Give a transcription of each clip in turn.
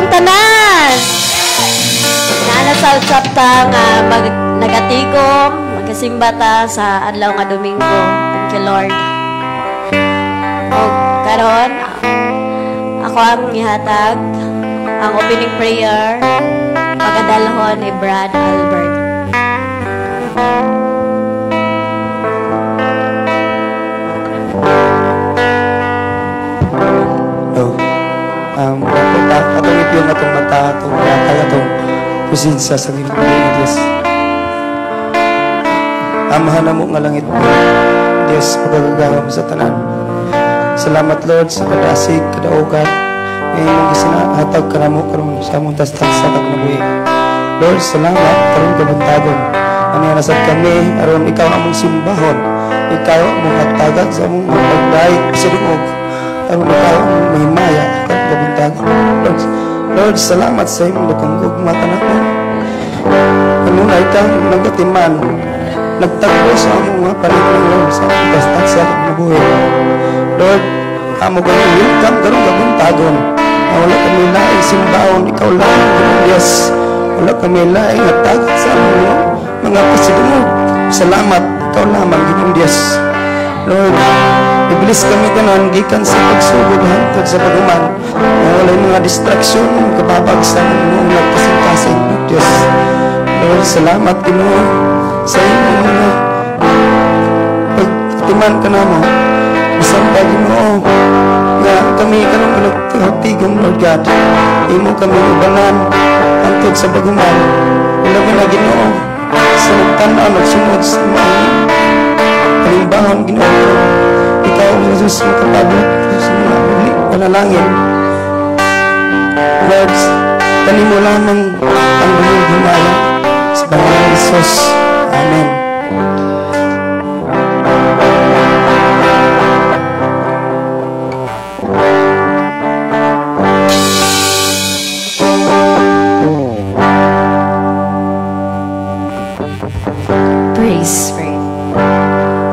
among tanan. Nanasal sapta nga nagatigom, magkasimba ta sa adlaw nga Domingo. Thank you, Lord. O karon, ako ang ihatag ang opening prayer pagkadalhon ni Brad Albert. Atong ipiyong atong mata, atong matay, atong presensya sa Ginoo nga Dios. Amahan na mo nga langit mo, Dios, pagkagagawam sa tanan. Salamat, Lord, sa kadasig, kadaugan. Ngayon mong gisinahatag ka na mo karon sa among tastas sa kagnabuhi. Lord, salamat, karon kabuntagon. Ano yan nasad kami, aron ikaw among simbahon. Ikaw among hatagan sa among pagdahig sa lingog. Aron ikaw among mahimaya, kabuntagon. Lord, salamat sa imong dakong gugma kanako. Ano na itang nagatiman, nagtagpo sa among mga paligid, Lord, sa among tastas sa kagnabuhi. Lord, amo ganun, welcome karong kabuntagon. Wala kami laing simbaon, ikaw lang, Diyos. Wala kami laing hatag sa mga pasidungog. Salamat, ikaw lamang, Ginong Diyos. Lord, ibilis kami kanan, gikan sa pagsugod, hantod sa paguman. Wala mga distraksyon, kababagsan, noong nagkasing-kasing, Diyos. Lord, salamat, Ginoo, sa inyong mga pagtiman ka na mo. Isang Ginoo, nga kami karong nagtigom, Lord God. Imo kami ubanan, hantod sa baguman. Ilabi na Ginoo, sa nagtanaw, nagsunod sa mga kalimbangan, Ginoo. Ikaw, Jesus, makapabot sa mga panalangin. Lord, tanin mo lamang ang buong himaya sa pangalan ni Jesus. Amen.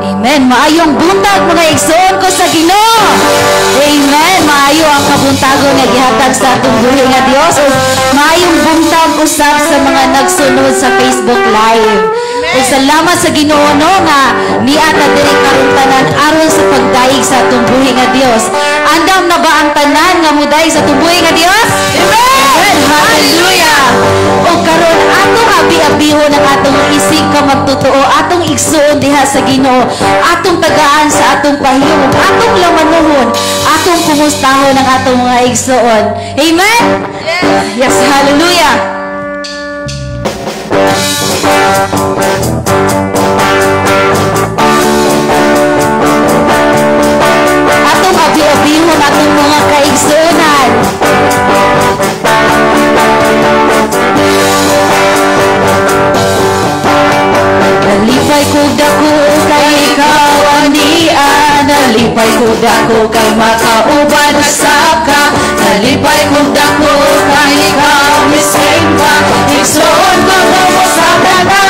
Amen. Maayong buntag mga igsoon ko sa Ginoo. Amen. Maayo ang kabuntagon nga gihatag sa atong buhi nga Dios. Maayong buntag usab sa mga nagsunod sa Facebook Live. Ug salamat sa Ginoo no nga niata diri karon tanan aron sa pagdaig sa atong buhi nga Dios. Andam na ba ang tanan nga mudaig sa atong buhi nga Dios? Amen. Hallelujah. O karon atong abi-abihon ang atong isig ka magtotoo, atong igsuon diha sa Ginoo, atong tagaan sa atong pahiyong, atong lamanuhon, atong kumustahon ang atong mga igsuon. Amen. Yes, hallelujah. Atong abi-abihon atong mga kaigsuonan. Nalipay ko dako kay ikaw ania, nalipay ko dako kay makauban sa ka, nalipay ko dako kay ikaw miskin pa, igsoon ko mo sa kana.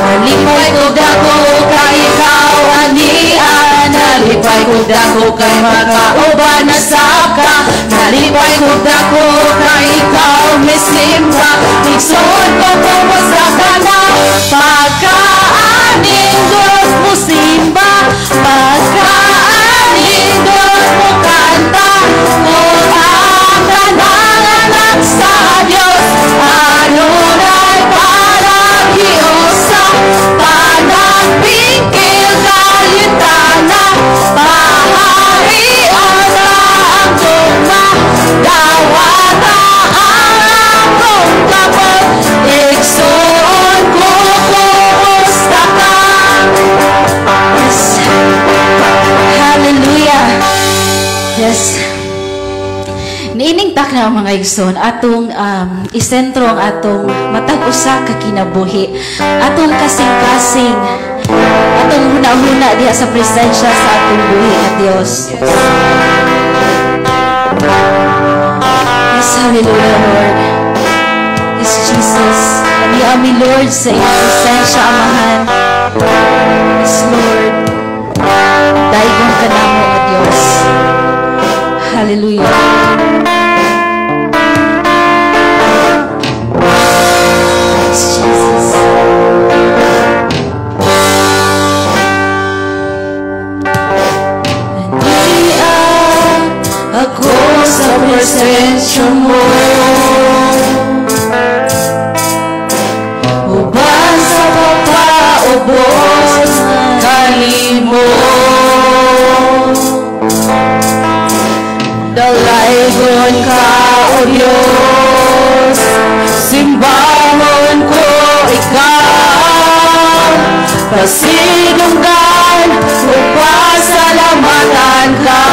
Nalipay ko dako kay ikaw ania, nalipay ko dako kay makauban sa ka, nalipay ko dako kay ikaw miskin pa, igsoon ko mo sa kana. Pagkaaning Diyos mo simba, pagkaaning Diyos mo kanta, kung ang nananganak sa Diyos, anunay parahiyosa, panagpingkil kalitana, paharian na ang duma, dawata ang akong kapag, igsoon ko kumusta ka. Yes. Hallelujah. Yes. Niining tak na mga igsoon, atong isentro ang atong matag usa ka kinabuhi, atong kasing-kasing, atong huna-huna diha sa presensya sa atong buhi nga Dios. Yes, hallelujah, Lord. Yes, Jesus. Ami Lord sa iyong presensya, Amahan. Yes, Lord. Daigon ka na mo, O Diyos. Hallelujah. Diyos, simbahon ko ikaw, pasinunggan o pasalamatan ka.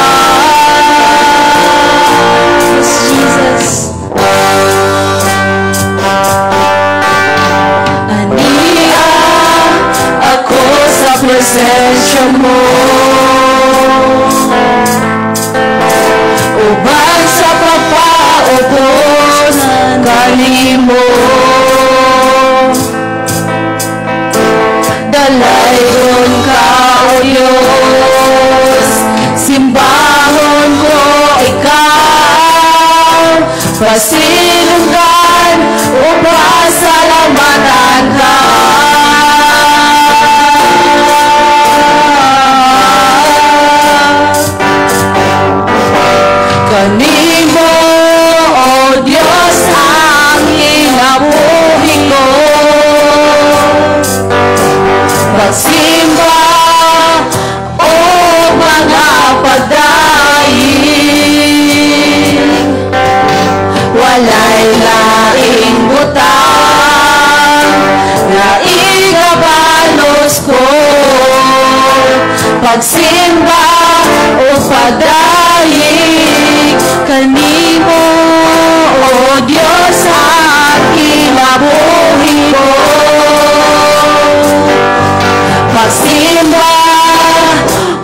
Yes, Jesus. Ania ako sa presensya mo, ubang sa papaubos kanimo. Dalaygon ka, O Diyos, simbahon ko ikaw, pasinunggan o pasalamatan ka. Kanimo, O Diyos, ang hinabuhi ko, magsimba o mga pagdaing, walay laing butang na igabalos ko, pagsimba o pagdaing, kanimo, O Diyos, ang kinabuhi ko, magsimba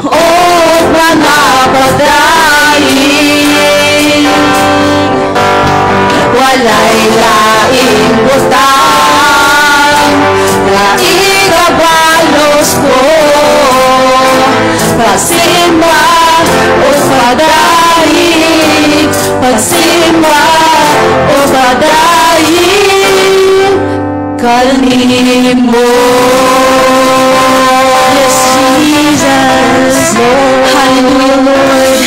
o mga pagdaing, walay laing butang na igabalos ko, pagsimba o pagdaing, pagsimba o pagdaing, kanimo. Yes, Jesus. Hallelujah, Lord.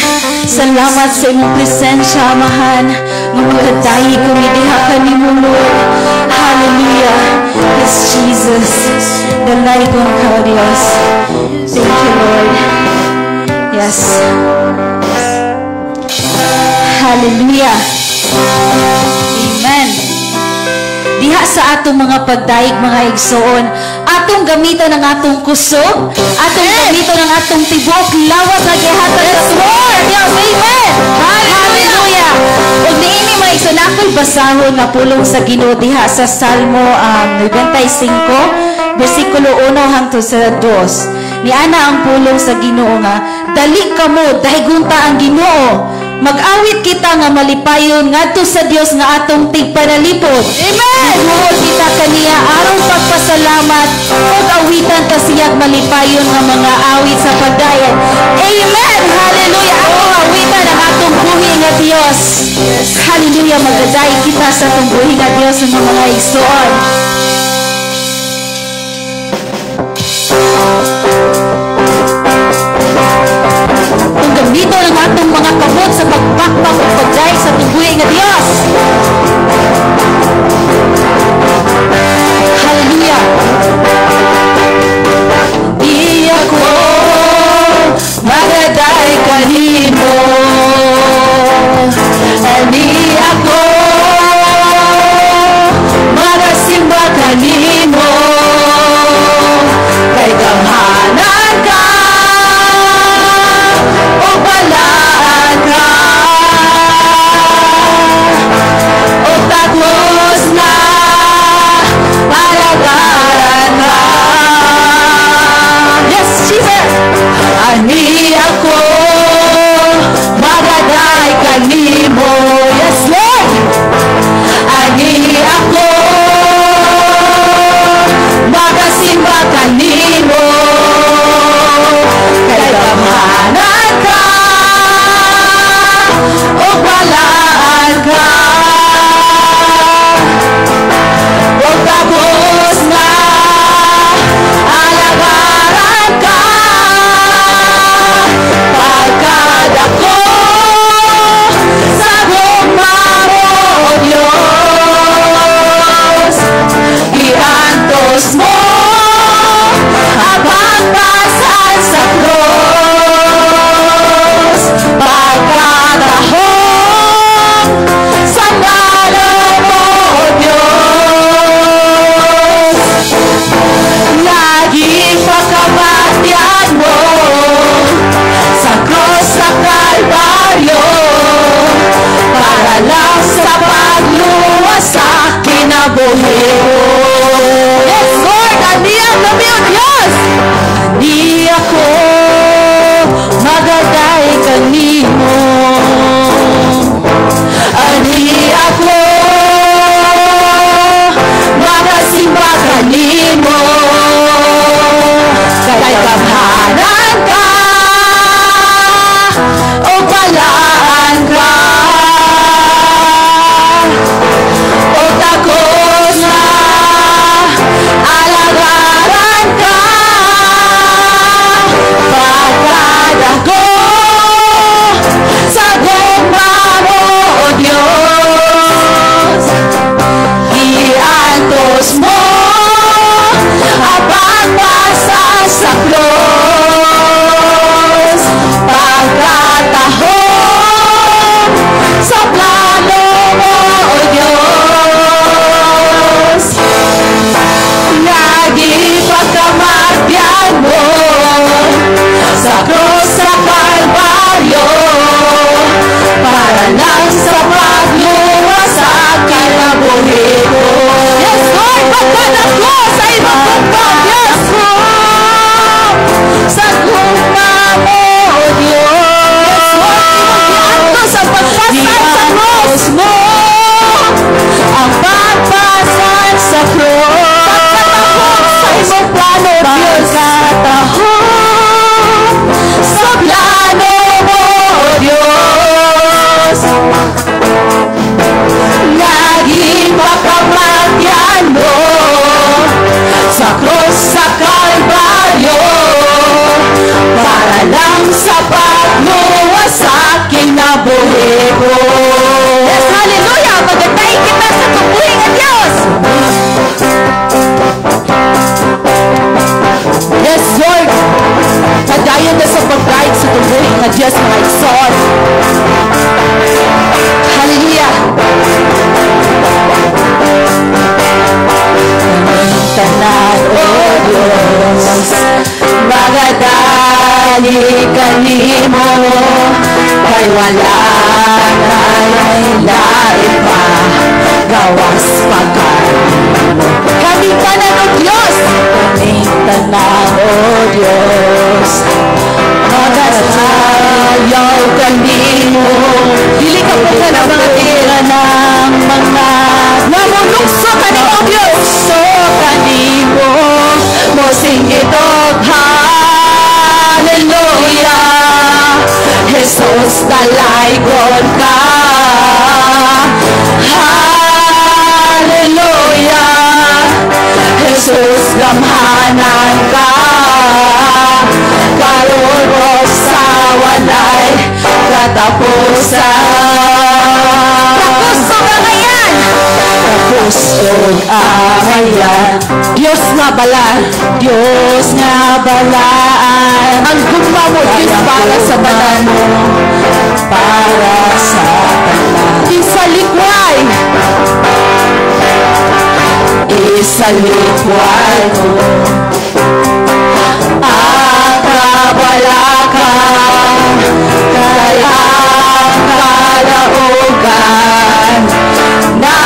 Salamat sa imong presensya, Amahan. Magkadayi kami diha kanimo, Lord. Hallelujah. Yes, Jesus. Dalaygon ka, O Diyos. Thank you, Lord. Yes. Hallelujah. Amen. Diha sa atong mga pagdaig, mga igsoon, atong gamitan ng atong kusog, atong gamitan ng atong tibok, lawat na gihatag sa Lord. Yes, amen. Hallelujah. Ug niini mga igsoon, ako'y basahon na pulong sa Ginoo diha sa Salmo 95, versikulo 1 hangtod sa 2. Niana ang pulong sa Ginoo nga, dali kamo, dahigunta ang Ginoo. Mag-awit kita nga malipayon ngadto sa Dios nga atong tigpanalipod. Amen. Nuhod kita kaniya aron pagpasalamat ug awitan ta siyang malipayon nga mga awit sa pagdayon. Amen. Hallelujah. Ako awitan ang atong buhi nga Dios. Hallelujah. Magaday kita sa atong buhi nga Dios ng mga igsoon. Dito ng atong mga kabot sa pagbakbak o pagdaig sa tubuhi nga Diyos. Hallelujah. Di ako magaday kanimo, di ako magasimba kanimo, kay gamhanan ka o balaan ka. wala lain pa gawas pagkain mo. Kami tanan o Diyos, kaming tanan o Diyos, magasayaw kanimo. Dili ka po ka ng mga tira ng mga namulukso kanimo Diyos. So kanimo mo singgitog hallelujah. Jesus talaygon ka, hallelujah. Jesus gamhanan ka, karon o sa walay katapusan. Tapos o bangayan, tapos o bangayan. Diyos nga balaan, Diyos nga balaan. Ang gugma mo Diyos para sa balaan mo, para sa balaan. Isalikway, isalikway mo ang kabalakang kaya kalaugan na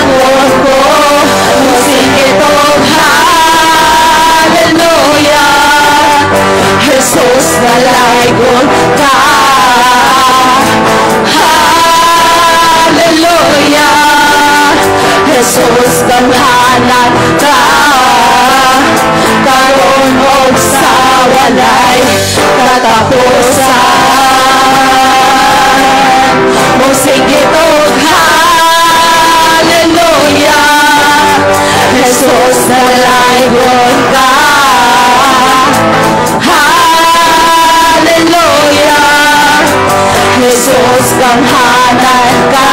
nangon ko musikitong hallelujah. Jesus nalaygon ka, hallelujah. Jesus gamhanan ka, karon og sa walay katapusan. Musikitong hallelujah. Jesus nalaygon ka, hallelujah. Jesus gamhanan ka,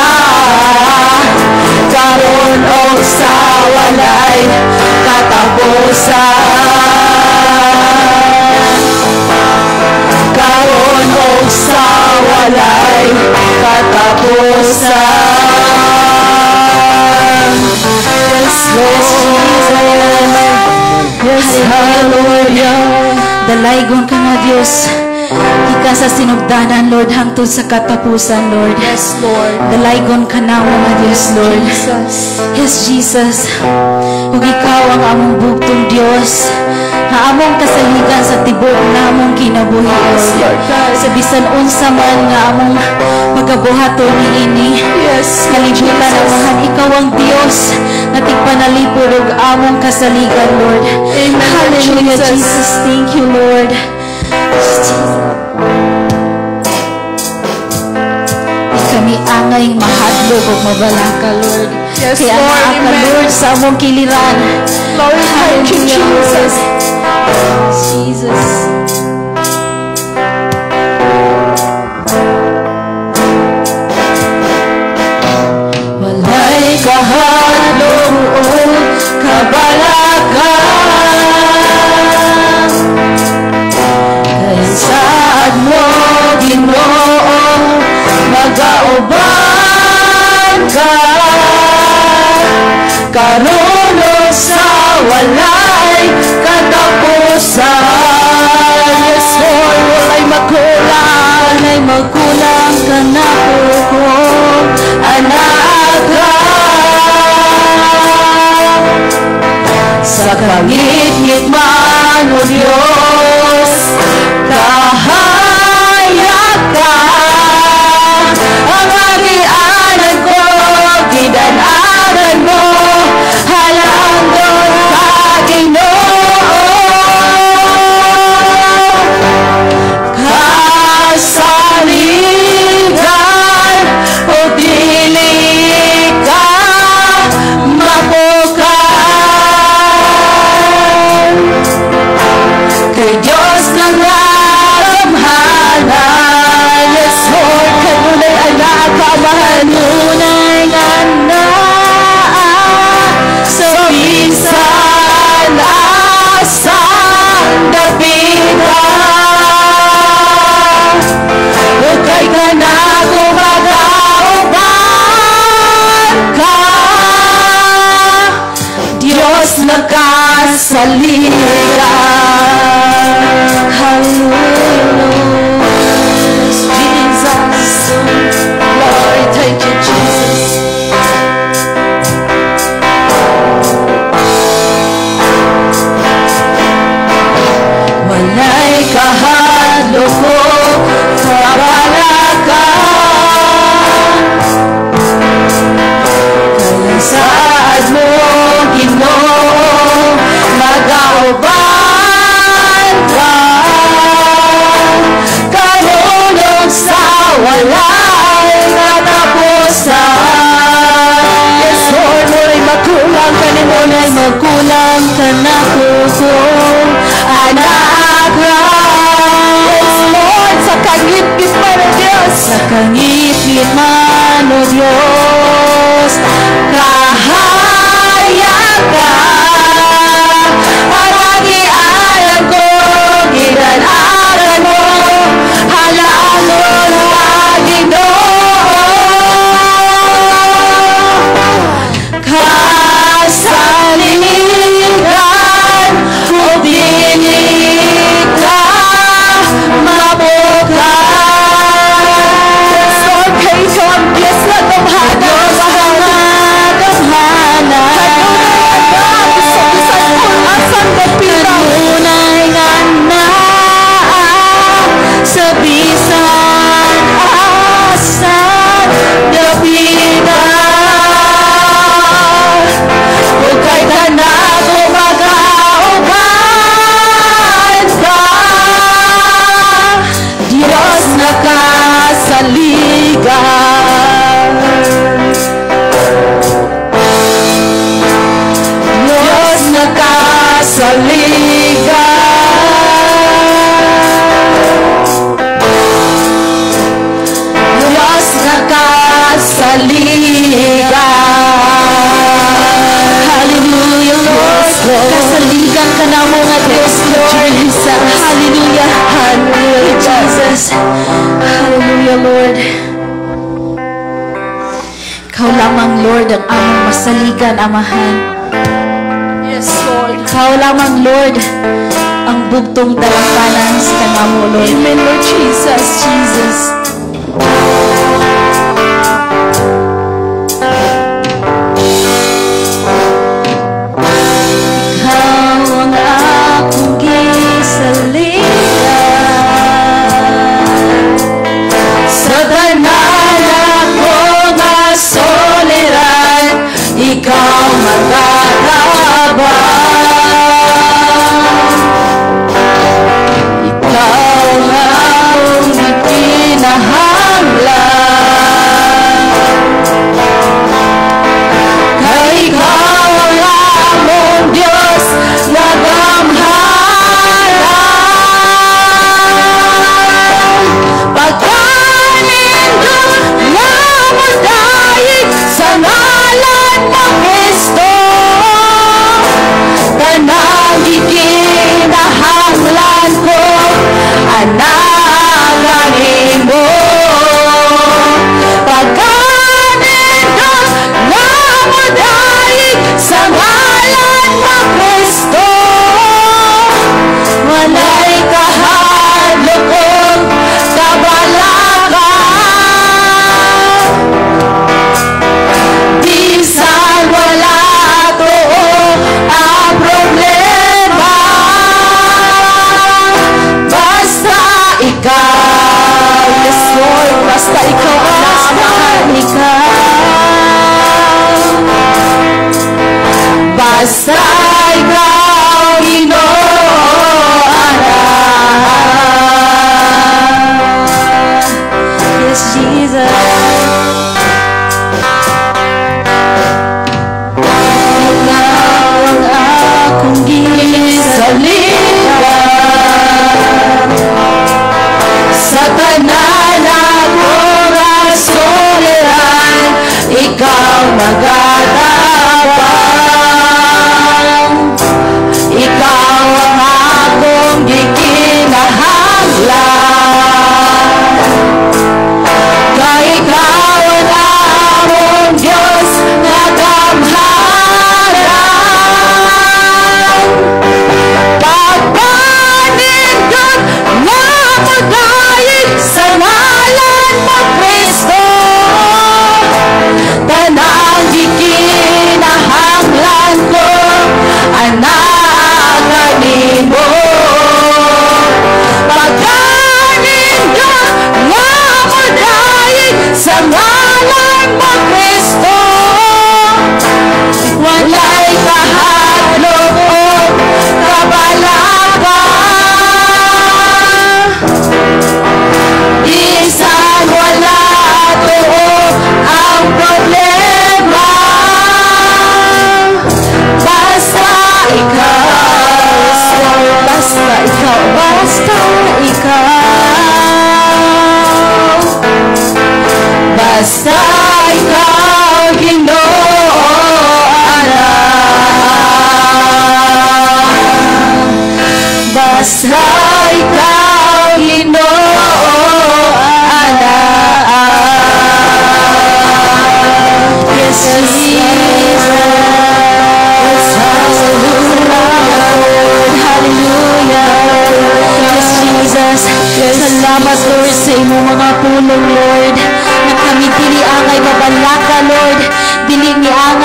karon og sa walay katapusan. Karon og sa walay katapusan. Yes, Lord. Yes, hallelujah. Dalaygon ka nga Diyos, ika sa sinugdanan, Lord, hangtod sa katapusan, Lord. Yes, Lord. Dalaygon ka na mga Diyos, Lord. Yes, Jesus. Ug ikaw ang among bugtong Diyos, nga among kasaligan sa tibok na among kinabuhi, Lord. Sa bisan unsa man nga among pagabuhaton niini, yes, kalibutan awahan, ikaw ang Diyos nga tigpanalipod og among kasaligan, Lord. Amen. Hallelujah, Jesus. Thank you, Lord. Kami angay mahadlok o mabalaka, Lord. Yes, Kaya Lord. ang Amen. Lord sa among kiliran. Lord, thank you, Jesus. Jesus. Walay kahadlok o kabalaka, saad mo, Ginoo, mag-auban ka, karon og sa walay katapusan. Yes, Lord, walay magkulang ka na po, anak ka. Sa pangit-ngit man o Diyos, kahayag ka. Ang agianan ko, gidananan mo, halangdon ka, Ginoo. Kasaligan o dili ka mapukan. Kay Diyos lang naramhanan. Yes, Lord, kanunay anak ka, mahanunay anak. Sa bisan asang dapitan, ukay ka na gumagauban ka. Diyos nagkasaligan. Hallelujah, Jesus. magkulang ka na kung anak ra. Yes, Lord, sa kangit-ngit man o Diyos. Sa kangit-ngit man o Diyos, kahayag ka. Parang ialam ko, ginanaran mo, halalon lagi kasaligan o dinig ka, mabuka. Yes, Lord, kayo ikaw ang Diyos na damhana. Asang kapitang. Kanunay nga na sa bisan asan gabigan. Hukay ka na kumagaugan ka, Diyos na kasaligan. Diyos na kasaligan. Diyos na kasaligan. Hallelujah, Lord. Kasaligan ka na mo nga Diyos, Lord. Hallelujah. Hallelujah, Jesus. Hallelujah, Lord. Ikaw lamang, Lord, ang aming masaligan, Amahan. Yes, Lord. Ikaw lamang, Lord, ang bugtong talangkanan sa kanamo, Lord. Amen, Lord Jesus. Jesus. Ikaw ang akong gisaligan sa tanan ako nga soliran, ikaw magatabang. Ikaw ang ikinahanglan, kay ikaw ang among Diyos na damharan. Pagkanindot na magdayeg sa ngalan ng Kristo, tanang ikinahanglan ko, anagan mo. Pagkanindot na magdayeg sa ngalan ng Kristo, walay kahadlokon kabalakan. Bisan wala to ang problema, basta ikaw, yes Lord, basta ikaw ang namahan, basta ikaw, Ginoo. Yes, Jesus. Ikaw ang akong gisaligan sa tanan ako nga soliran, ikaw magatabang. Ikaw ang akong gikinahanglan, kay ikaw ang among Diyos na damharan. Pagpanindot na magdayeg sa ngalan ng Kristo, tanang gikinahanglan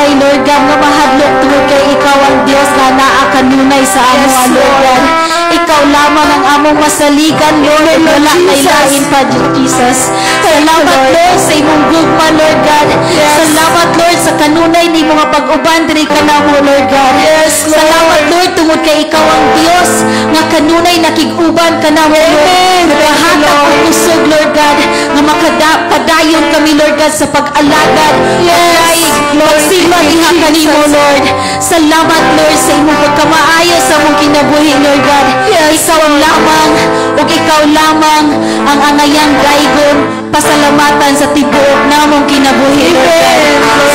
kanunay, Lord God, nga mahadlok tungod kay ikaw ang Dios nga naa kanunay sa amo, Lord God. Ikaw lamang ang among masaligan, Lord, at wala kay lain pa, Jesus. Salamat, Lord, sa imong gugma, Lord God. Salamat, Lord, sa kanunay ni mga pag-uban diri ka namo, Lord God. Salamat, Lord, tungod kay ikaw ang Dios nga kanunay nakig-uban ka namo, Lord. Nagahatag ang kusog, Lord God, nga makapadayon kami, Lord God, sa pag-alagad. Kay magsimba diha kanimo, Lord. Salamat, Lord, sa imong pagkamaayo sa among kinabuhi, Lord God. Ikaw lamang ug ikaw lamang ang angayang daygon pasalamatan sa tibuok namong kinabuhi, Lord God.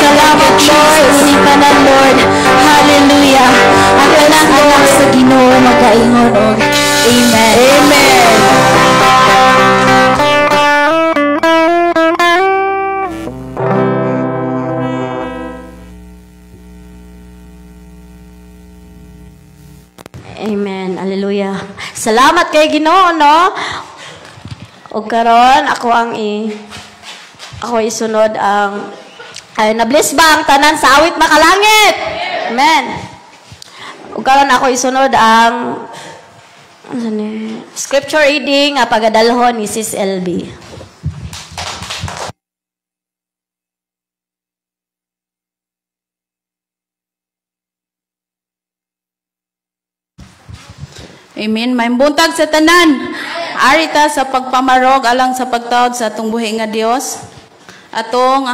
Salamat, Lord, sa inyong tanan, Lord. Hallelujah. Ang tanang anak sa Ginoo magaingon og amen. Amen. Amen. Hallelujah. Salamat kay Ginoo, no? O karon ako isunod ang na-bless ba ang tanan sa awit makalangit? Amen. O karon ako isunod ang scripture reading nga pagadalhon ni Sis LB. Amen. May buntag sa tanan. Arita sa pagpamarog alang sa pagtawad sa atong buhi nga Dios. Atong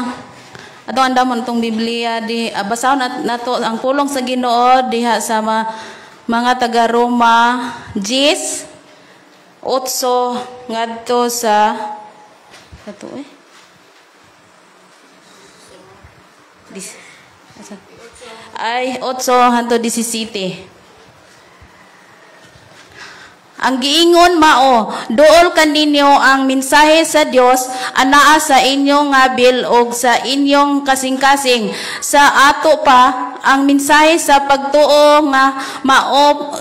andamon tong Biblia di basahon nato ang pulong sa Ginoo diha sa mga taga Roma 10 8 ngadto sa ato ay 8 hanto 17. Ang giingon mao, duol kaninyo ang mensahe sa Dios anaa sa inyong ngabil og sa inyong kasing-kasing. Sa ato pa ang mensahe sa pagtuo nga mao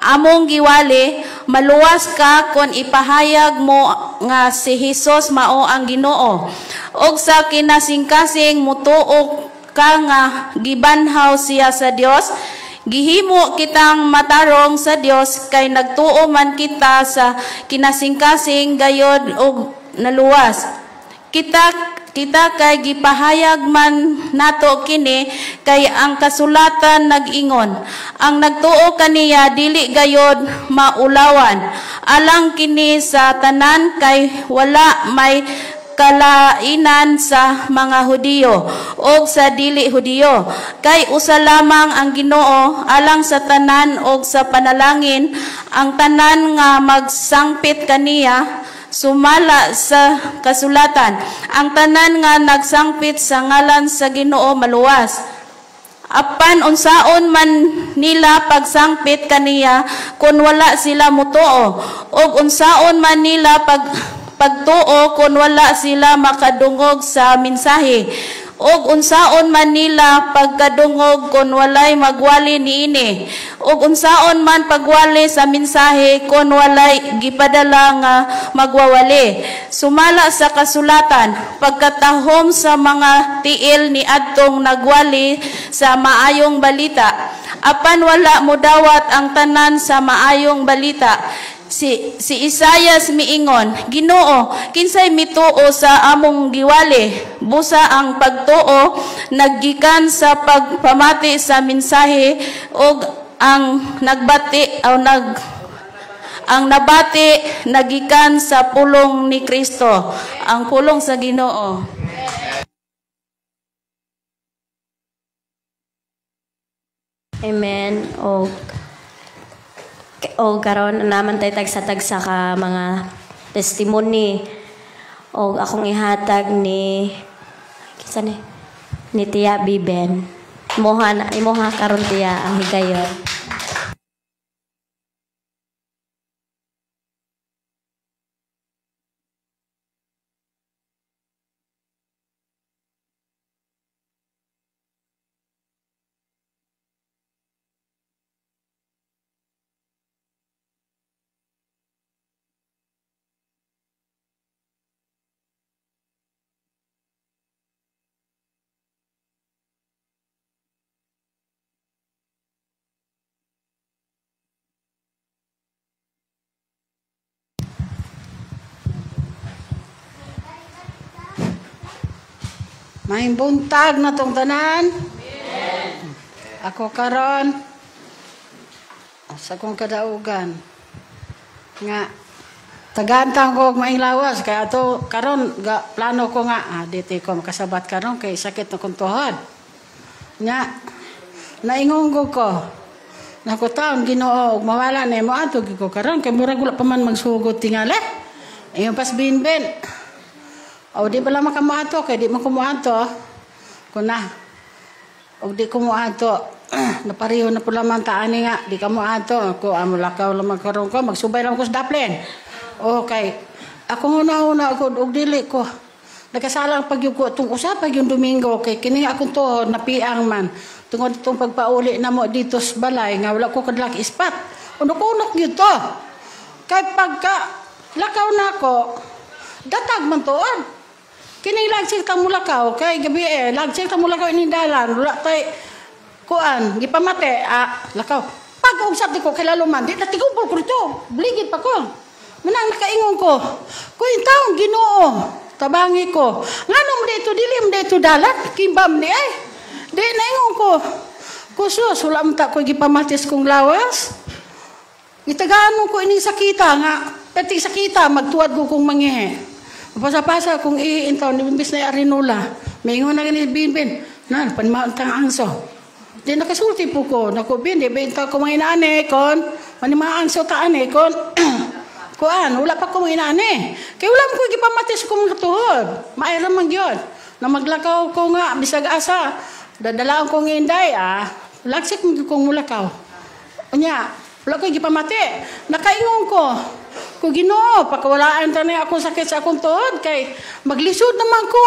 among giwali, maluwas ka kon ipahayag mo nga si Hesus mao ang Ginoo. Og sa kinasing-kasing mutuo ka nga gibanhaw siya sa Dios. Gihimo kitang matarong sa Dios kay nagtuo man kita sa kinasing-kasing gayod og naluwas. Kita kay gipahayag man nato kini kay ang kasulatan nag-ingon. Ang nagtuo kaniya dili gayod maulawan. Alang kini sa tanan kay wala may kalainan sa mga Hudiyo o sa dili Hudiyo. Kay usa lamang ang Ginoo alang sa tanan o sa panalangin ang tanan nga magsangpit kaniya sumala sa kasulatan. Ang tanan nga nagsangpit sa ngalan sa Ginoo maluwas. Apan unsaon man nila pagsangpit kaniya kung wala sila mutuo o unsaon man nila pagtuo kung wala sila makadungog sa mensahe og unsaon man nila pagkadungog kung walay magwali niini og unsaon man pagwali sa mensahe kung walay gipadala nga magwawali sumala sa kasulatan pagkatahom sa mga tiil ni adtong nagwali sa maayong balita apan wala modawat ang tanan sa maayong balita. Si Isaias miingon, Ginoo, kinsay mituo sa among giwali? Busa ang pagtuo naggikan sa pagpamati sa mensahe og ang nabati nagikan sa pulong ni Kristo, ang pulong sa Ginoo. Amen. O karon naman tay tagsa ka mga testimony o akong ihatag ni kisa ni Tia Biben. Imoha karon Tia ang higayon. May buntag na tong tanan. Ako karon sa kong kadaugan nga tagantang ko og maing lawas kaya ato karon plano ko nga dito ko makasabat karon kay sakit na kong tuhod. Nya naingon ko nako taon Ginoo og mawala na mo ato ko karon kay murag wala pa man magsugod tingali. Ayon pas binben. O di bala makamato kay di man kumuato. Kuna. Og di kumuato. Napariho na pula man taani nga di ka muato ako amo lakaw lamang karon ko magsubay lang ko sa daplin. Okay. Ako una ako og dili ko. Nagkasalang pagyug ko tung usa pag yung Domingo kay kini akong tuhod napiang man. Tungod itong pagpauli na mo dito sa balay nga wala ko kadlak ispat. Unok-unok gyud to. Kay pagka lakaw na ako datag man tuon. Kini lagsig ta mulakaw kay gabi lagsig ta mulakaw ini dalan wala tay kuan gipamate lakaw pag usap di ko kay laluman di natigumpol ko dito bligid pa ko manang nakaingon ko kuy taong Ginoo tabangi ko nganong dito dili mo dito dalat kimbam ni ay di naingon ko kusus wala man ta ko gipamatis kong lawas gitaganon ko ini sakita nga pati sakita magtuad ko kong mangihe pasa-pasa kung iintaw ni bimbis na arinula maingon na gani binbin nan panmaantang angso. Di nakasulti po ko. Naku, bindi, benta ko mga inaane, kon. Manimaan sa taane, kon. Kuan, wala pa ko mga inaane. Kaya wala mo ko ipamatis ko mga tuhod. Mayroon man yun. Na maglakaw ko nga, bisag asa. Dadalaan ko ng inday, lagsik mo kong mulakaw. Anya, wala ko ipamati. Nakaingon ko. Kung Ginoo, pagkawalaan tanay ako sakit sa akong tuhod, kay maglisod naman ko.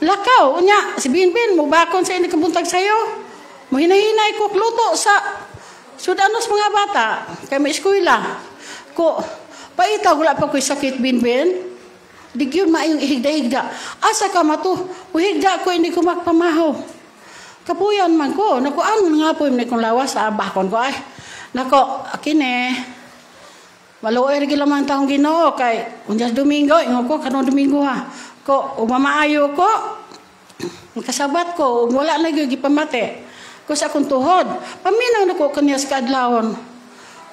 Lakaw, anya, si Binbin, mubakon sa ini kabuntag sa'yo. Mahinahinay ko kluto sa sudanos mga bata kay may eskwela ko paita wala pa ko'y sakit binben di gyud maayong ihigda-higda asa ka matu uhigda ko hindi ko magpamahaw kapuyan man ko nako ano nga po ni kong lawas sa bakon ko ay nako akine maluoy gyud man taong Ginoo kay unyas Domingo ingon ko karon Domingo ha ko umamaayo ko makasabat ko wala na gyud gipamate ko sa akong tuhod. Paminaw na ko kanyas kaadlawon.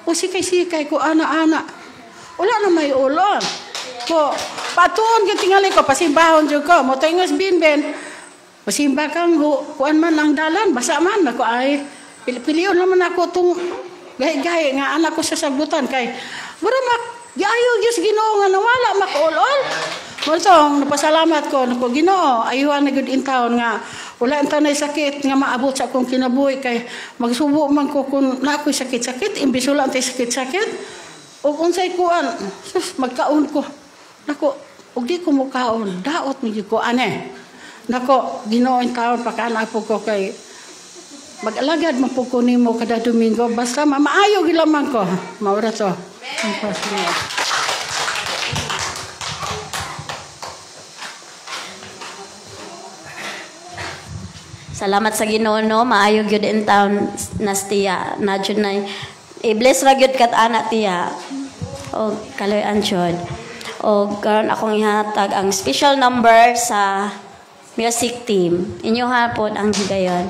O sikay-sikay ko, ana-ana. Wala na may ulon. Ko, patuon yung tingali ko, pasimbahon dyan ko. Mo tingos binben. Pasimba kang kuan man ang dalan. Basa man. Ako ay, piliyon naman ako itong gahe-gahe nga anak ko sa sagutan. Kay, maramak, yayo Diyos Ginoo nga nawala makulol. Multong, napasalamat ko. Naku, Ginoo, ayuhan na good in town nga. Wala ang tanay sakit nga maabot sa akong kinabuhi kay magsubo man ko kung na ako'y sakit-sakit imbis wala ang sakit-sakit o unsay kuan sus magkaon ko nako og di ko mo kaon daot mi ko ane nako Ginoo in taon pakana po ko kay mag-alagad man po ko nimo kada Domingo basta maayo gilaman ko maura to Salamat sa Ginoo no, maayo gyud in town nastiya na jud na i-bless ra gyud kat anak tiya. O kaloy-an jud. O karon akong ihatag ang special number sa music team. Inyo hapon ang higayon.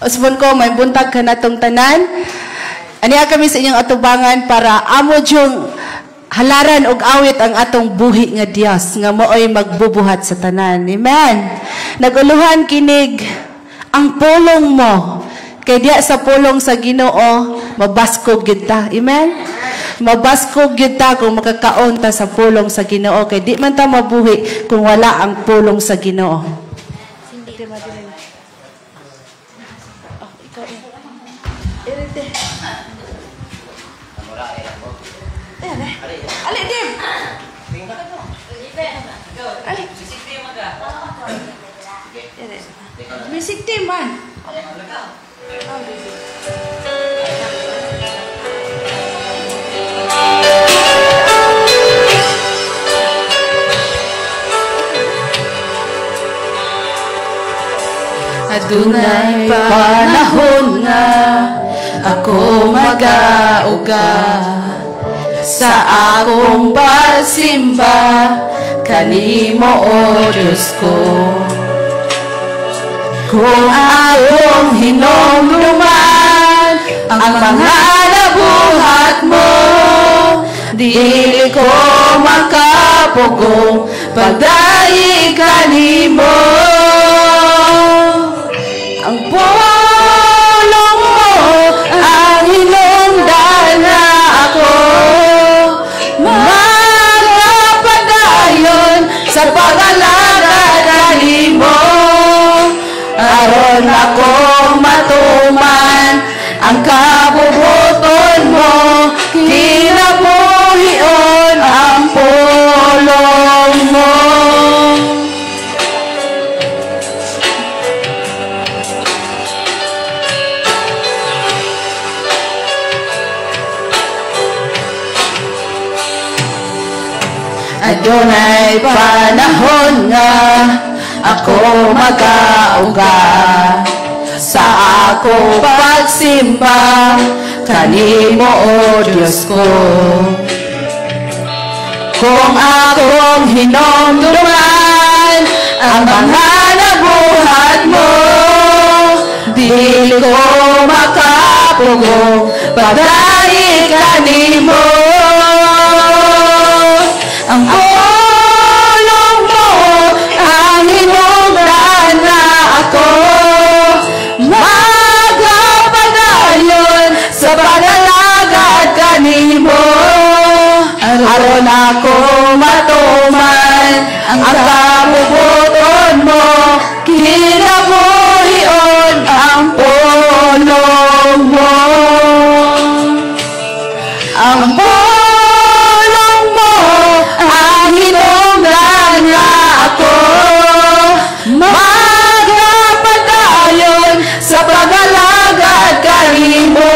Usbon ko, may buntag ka na tong tanan. Aniya kami sa inyong atubangan para amo yung halaran og awit ang atong buhi nga Dios nga mooy magbubuhat sa tanan. Amen. Naguluhan kinig ang pulong mo. Kay diya sa pulong sa Ginoo, mabaskog gyud ta. Amen. Mabaskog gyud ta kung makakaon ta sa pulong sa Ginoo kay di man ta mabuhi kung wala ang pulong sa Ginoo. Ali Dim. Music team man. Adunay panahon nga ako magauga sa akong pagsimba kanimo o Diyos ko. Kung akong hinumduman ang mga nabuhat mo, dili ko makapugong pagdaig kanimo. Ang pulong mo ang hinungdan na ako, magpapadayon sa pag-alagad kanimo. Aron ako matuman ang kabubuton mo, kinabuhion ang pulong mo. Adunay panahon nga ako magauga sa ako pagsimba kanimo o Diyos ko. Kung akong hinumduman ang mga nabuhat mo, dili ko makapugong pagdaig kanimo. Ang pulong mo ang hinungdan na ako, magpapadayon sa pag-alagad kanimo. Aron ako matuman ang kabubuton mo, kinabuhion ang pulong mo. Ang pulong mo ang hinungdan na ako, magpapadayon sa pag-alagad kanimo.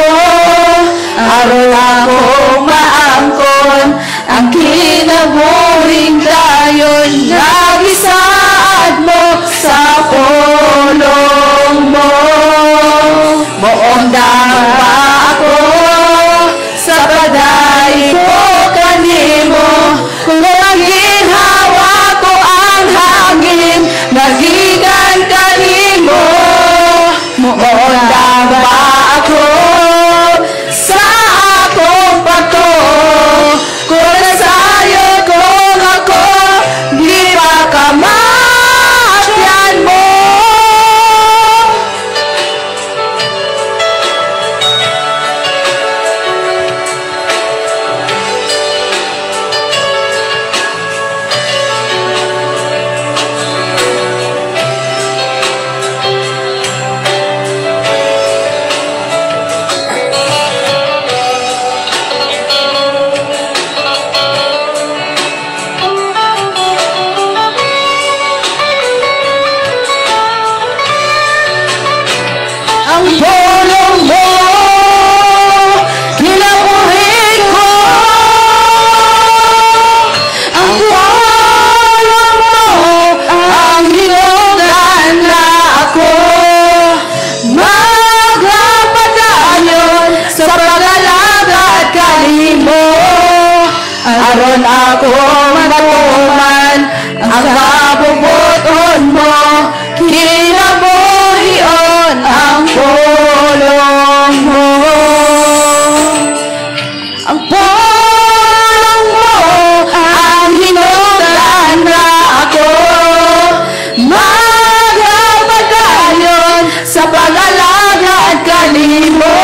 Aron ako maangkon ang kinabuhing dayon, nagisaad mo sa pulong mo. Moondang pa ako sa pagdaig ko kanimo, kung naginhawa ko ang hangin, nagigan kanimo. Moondang pa ako sa akong pato, kung nasayo kung ako, di pa kamatyan mo. Ang pulong mo, kinabuhin ko. Ang pulong mo, ang hinungdan na ako, magpapadayon sa pag-alagad kanimo. Aron ako matuman ang kabubuton mo, kinabuhion ang pulong mo. Ang pulong mo ang hinungdan na ako, magpapadayon sa pag-alagad kanimo.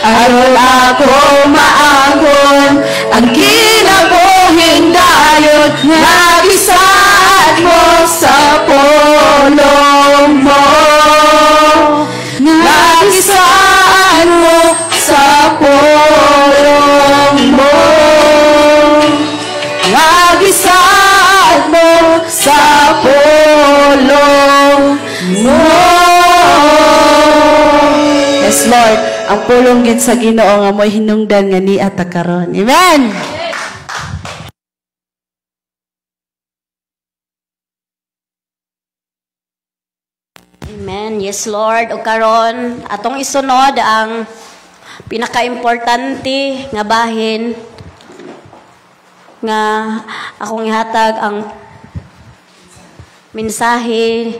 Aron ako maangkon ang kinabuhing dayon, nagisaad mo sa pulong mo. Nagisaad mo sa pulong mo. Nagisaad mo sa pulong mo. Yes, Lord, ang pulong gid sa Ginoo nga mo'y hinungdan nga niya ta karon. Amen. Amen. Amen. Yes, Lord. O karon, atong isunod ang pinaka-importante nga bahin nga akong ihatag ang mensahe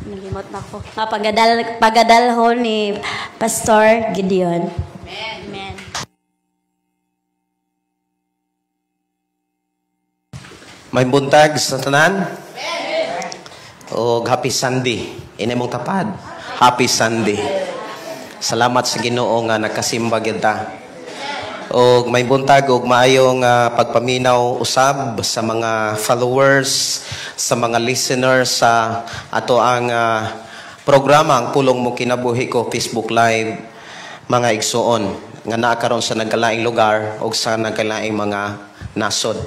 nalimot na ko nga pagadalhon ni Pastor Gideon. Amen. May buntag sa tanan. O happy Sunday. Ini mong tapad. Happy Sunday. Salamat sa Ginoo nga nakasimba kita. O may buntag og maayong pagpaminaw usab sa mga followers, sa mga listeners sa ato ang programa ang Pulong Mo Kinabuhi Ko Facebook Live, mga igsuon nga naa karon sa nagkalaing lugar o sa nagkalaing mga nasod.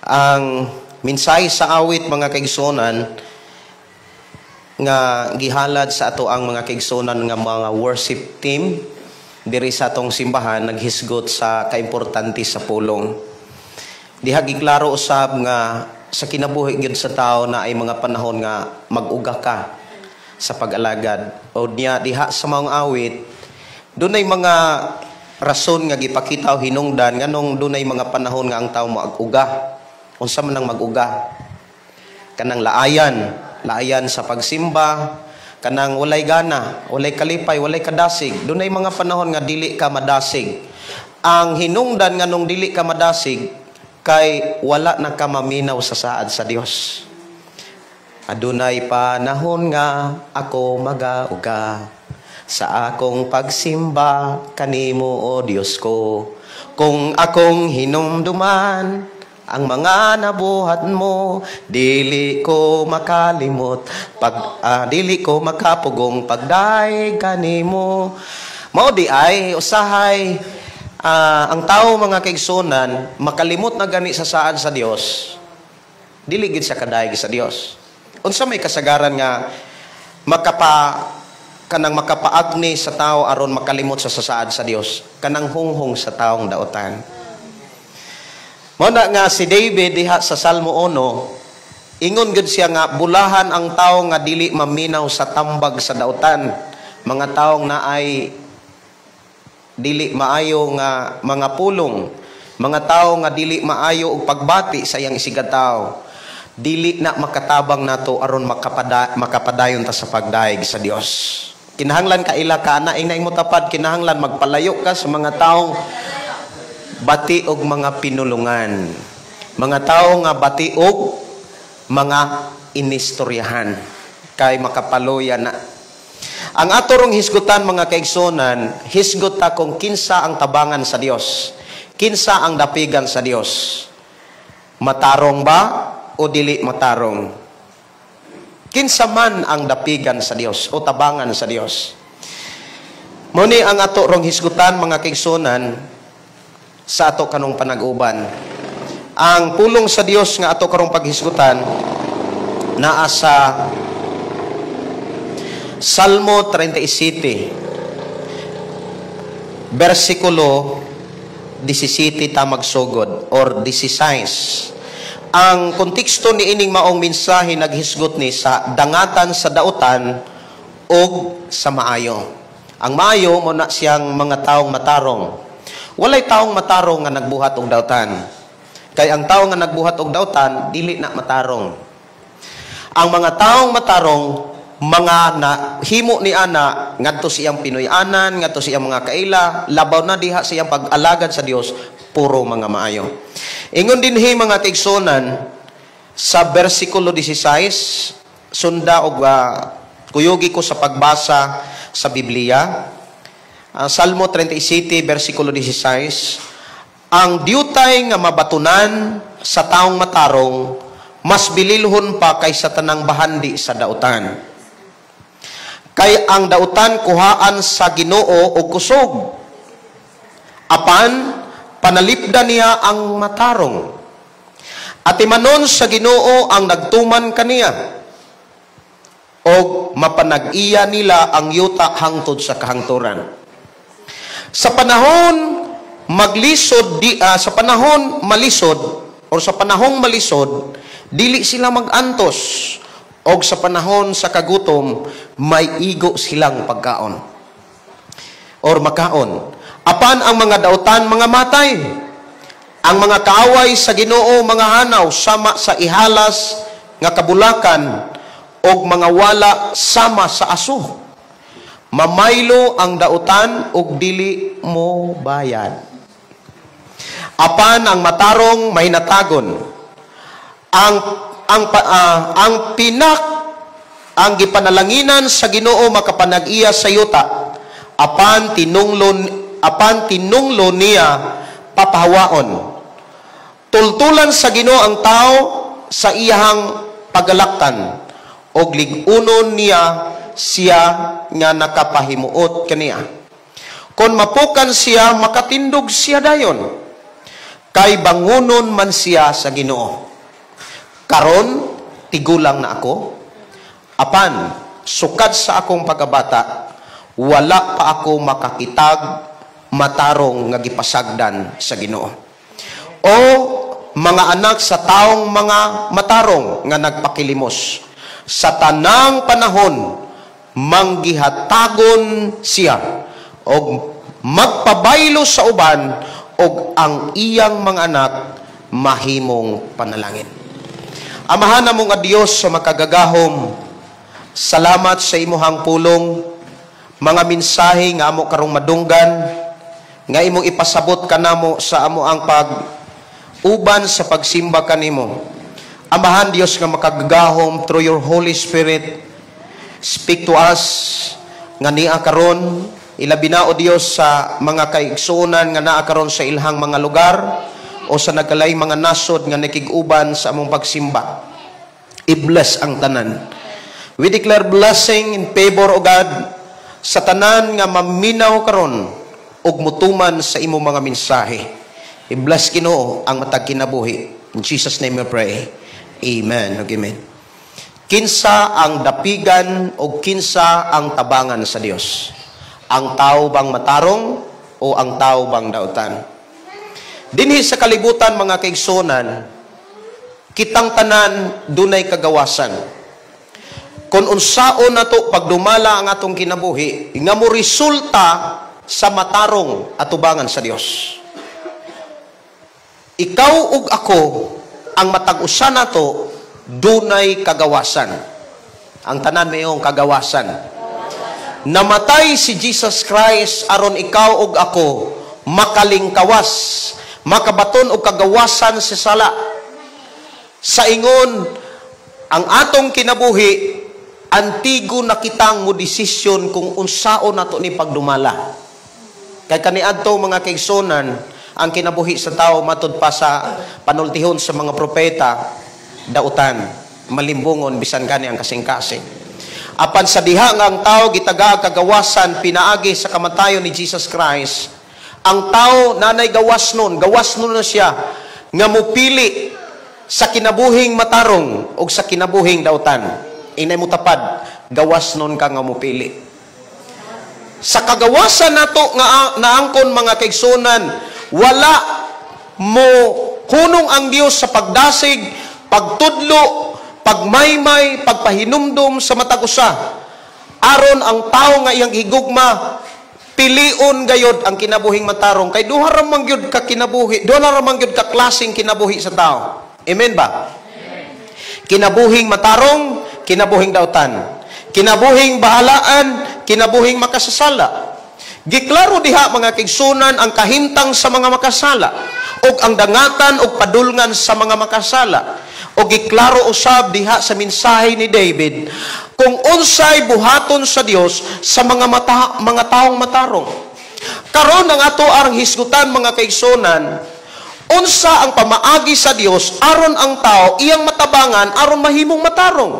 Ang mensahe sa awit mga kaigsuonan nga gihalad sa ato ang mga kaigsuonan nga mga worship team diri sa atong simbahan naghisgot sa kaimportante sa pulong. Diha giklaro usab nga sa kinabuhi gyud sa tao na ay mga panahon nga mag-uga ka sa pag-alagad. O niya diha sa mga awit dunay mga rason nga gipakita o hinungdan nganong dunay mga panahon nga ang tao mag-uga. Unsa man ang mag-uga? Kanang laayan sa pagsimba, kanang walay gana, walay kalipay, walay kadasig. Dunay mga panahon nga dili ka madasig. Ang hinungdan nga nung dili ka madasig kay wala na ka maminaw sa saad sa Dios. Adunay panahon nga ako magauga sa akong pagsimba kanimo o Dios ko. Kung akong hinumduman ang mga nabuhat mo, dili ko makalimot, dili ko makapugong pagdaig kanimo. Mao di ay usahay ang tao mga kaigsunan makalimot na gani sa saad sa Dios. Dili gid sa kadaig sa Dios. Unsa may kasagaran nga makapaagni sa tao aron makalimot sa saad sa Dios? Kanang hunghong sa taong daotan. Muna nga si David diha sa Salmo 1, ingon gud siya nga bulahan ang tao nga dili maminaw sa tambag sa dautan. Mga taong na ay dili maayo nga mga pulong, mga tao nga dili maayo og pagbati sa iyang isigataw. Dili na makatabang nato aron makapadayon ta sa pagdaig sa Dios. Kinahanglan ka ila ka na inay mo tapad, kinahanglan magpalayo ka sa mga taong bati og mga pinulungan. Mga tao nga bati og mga inistoryahan kay makapaluya na. Ang atorong hisgutan mga kaigsonan, hisgot ta kung kinsa ang tabangan sa Dios. Kinsa ang dapigan sa Dios. Matarong ba o dili matarong? Kinsa man ang dapigan sa Dios o tabangan sa Dios. Muni ang atorong hisgutan mga kaigsonan sa ato kanong panag-uban. Ang pulong sa Dios nga ato karong paghisgutan naa sa Salmo 37 versikulo 17 ta magsugod or 16. Ang konteksto ni ining maong mensahe naghisgot ni sa dangatan sa dautan og sa maayo. Ang maayo mo na siyang mga taong matarong. Walay taong matarong nga nagbuhat og dautan. Kay ang taong nga nagbuhat og dautan dili na matarong. Ang mga taong matarong mga himo ni ana ngadto siyang Pinoy-anan, ngadto siyang mga kaila, labaw na diha siyang pag-alagad sa Dios, puro mga maayo. Ingon dinhi mga kaigsonan sa bersikulo 16, sunda og kuyugi ko sa pagbasa sa Biblia. Salmo 37, versikulo 16, ang diutay nga mabatunan sa taong matarong, mas bililhon pa kaysa tanang bahandi sa dautan. Kay ang dautan kuhaan sa Ginoo o kusog. Apan, panalipdan niya ang matarong. At imanon sa Ginoo ang nagtuman kaniya. O mapanag-iya nila ang yuta hangtod sa kahangturan. Sa panahon malisod or sa panahong malisod, dili sila magantos, o sa panahon sa kagutom, may igo silang pagkaon or makaon. Apan ang mga dautan, mga matay, ang mga kaaway sa Ginoo, mga hanaw, sama sa ihalas nga kabulakan, og mga wala sama sa aso. Mamaylo ang dautan og dili mo bayad. Apan ang matarong may natagon. Ang gipanalanginan sa Ginoo makapanag-iya sa yuta. Apan tinunglo niya papahawaon. Tultulan sa Ginoo ang tao sa iyang pagalaktan, og ligunon niya siya nga nakapahimuot kaniya. Kon mapukan siya, makatindog siya dayon. Kay bangunon man siya sa Ginoo. Karon, tigulang na ako. Apan, sukad sa akong pagkabata, wala pa ako makakitag matarong nga gipasagdan sa Ginoo. O mga anak sa taong mga matarong nga nagpakilimos. Sa tanang panahon, manggihatagon siya o magpabaylo sa uban og ang iyang mga anak mahimong panalangin. Amahan namong nga Dios sa makagagahom, salamat sa imuhang pulong, mga mensahe nga amo karong madunggan, nga imong ipasabot kanamo sa amo ang pag-uban sa pagsimba kanimo. Amahan Dios nga makagagahom through your Holy Spirit, speak to us nga niya karon. Ilabi na, o Diyos, sa mga kaigsuonan nga naa karon sa ilhang mga lugar o sa nagkalay mga nasod nga nakig-uban sa among pagsimba. I-bless ang tanan. We declare blessing in favor, O God, sa tanan nga maminaw karon og mutuman sa imong mga mensahe. I-bless Ginoo ang matag kinabuhi. In Jesus' name we pray. Amen. Amen. Kinsa ang dapigan o kinsa ang tabangan sa Dios? Ang tao bang matarong o ang tao bang dautan? Dinhi sa kalibutan, mga kaigsonan, kitang tanan dunay kagawasan. Kung unsaon nato pagdumala ang atong kinabuhi, nga mo resulta sa matarong atubangan sa Dios. Ikaw ug ako, ang matag-usa nato, dunay kagawasan. Ang tanan mayong kagawasan. Namatay si Jesus Christ aron ikaw ug ako makalingkawas, makabaton og kagawasan sa sala. Sa ingon, ang atong kinabuhi, antigo na kitang mo desisyon kung unsaon nato ni pagdumala. Kay kaniadto, mga kaigsonan, ang kinabuhi sa tao matud pa sa panultihon sa mga propeta, dautan, malimbungon bisan gani ang kasing-kasing. Apan sa diha nga ang tao gitaga kagawasan pinaagi sa kamatayon ni Jesus Christ, ang tao nanay gawas nun na siya nga mupili sa kinabuhing matarong o sa kinabuhing dautan. Inay mo tapad, gawas nun ka nga mupili. Sa kagawasan nato nga naangkon, mga kaigsunan, wala mo hunong ang Dios sa pagdasig, pagtudlo, pagmaymay, pagpahinumdum sa matag-usa. Aron ang tao nga iyang higugma, pilion gayod ang kinabuhing matarong. Kay duha ra man gyud ka kinabuhi, duha ra man gyud ka klaseng kinabuhi sa tao. Amen ba? Amen. Kinabuhing matarong, kinabuhing dautan. Kinabuhing bahalaan, kinabuhing makasasala. Giklaro diha, mga kaigsunan, ang kahimtang sa mga makasala ug ang dangatan ug padulngan sa mga makasala. O giklaro usab diha sa mensahe ni David kung unsay buhaton sa Dios sa mga taong matarong. Karon ang ato arang hisgutan, mga kaigsonan, unsa ang pamaagi sa Dios aron ang tao iyang matabangan aron mahimong matarong.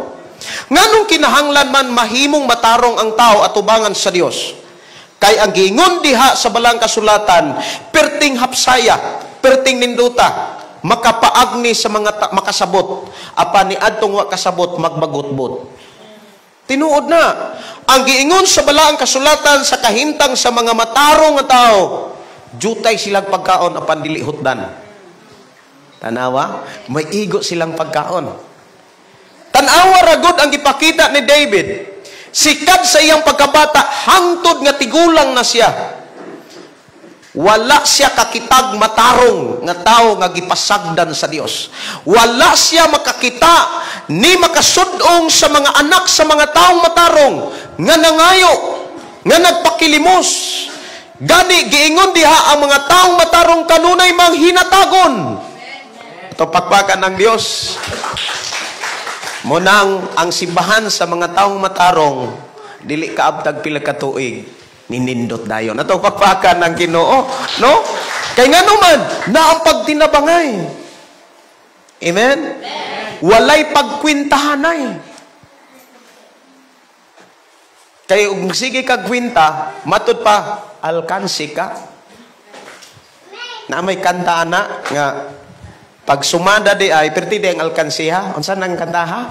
Nganong kinahanglan man mahimong matarong ang tao atubangan sa Dios? Kay ang giingon diha sa balang kasulatan, perting hapsaya, perting ninduta, makapaagni sa mga makasabot, apan ni adtong wa kasabot magbagotbot. Tinuod na ang giingon sa balaang kasulatan sa kahimtang sa mga matarong nga tao, jutay silang pagkaon apan dili hutdan. Tanawa, may igo silang pagkaon. Tanawa ragod ang ipakita ni David. Sikat sa iyang pagkabata, hangtod nga tigulang na siya. Wala siya kakitag matarong nga tao nga gipasagdan sa Dios. Wala siya makakita ni makasudong sa mga anak sa mga taong matarong nga nangayo, nga nagpakilimos. Gani giingon diha ang mga taong matarong kanunay mang hinatagon. Ito pakpakan ng Dios. Munang ang simbahan sa mga taong matarong, dili kaabtag pila ka tuig, ninindot dayon. Ato pakpakan ng Ginoo, no? Kay nga naman, na ang pagtinabangay. Amen? Walay pagkwintahanay. Kay ug sige ka kwinta, matud pa, alkansi ka. Na may kanta ana nga pag sumada di ay, perti di ang alkansiha. Unsa nang kantaha?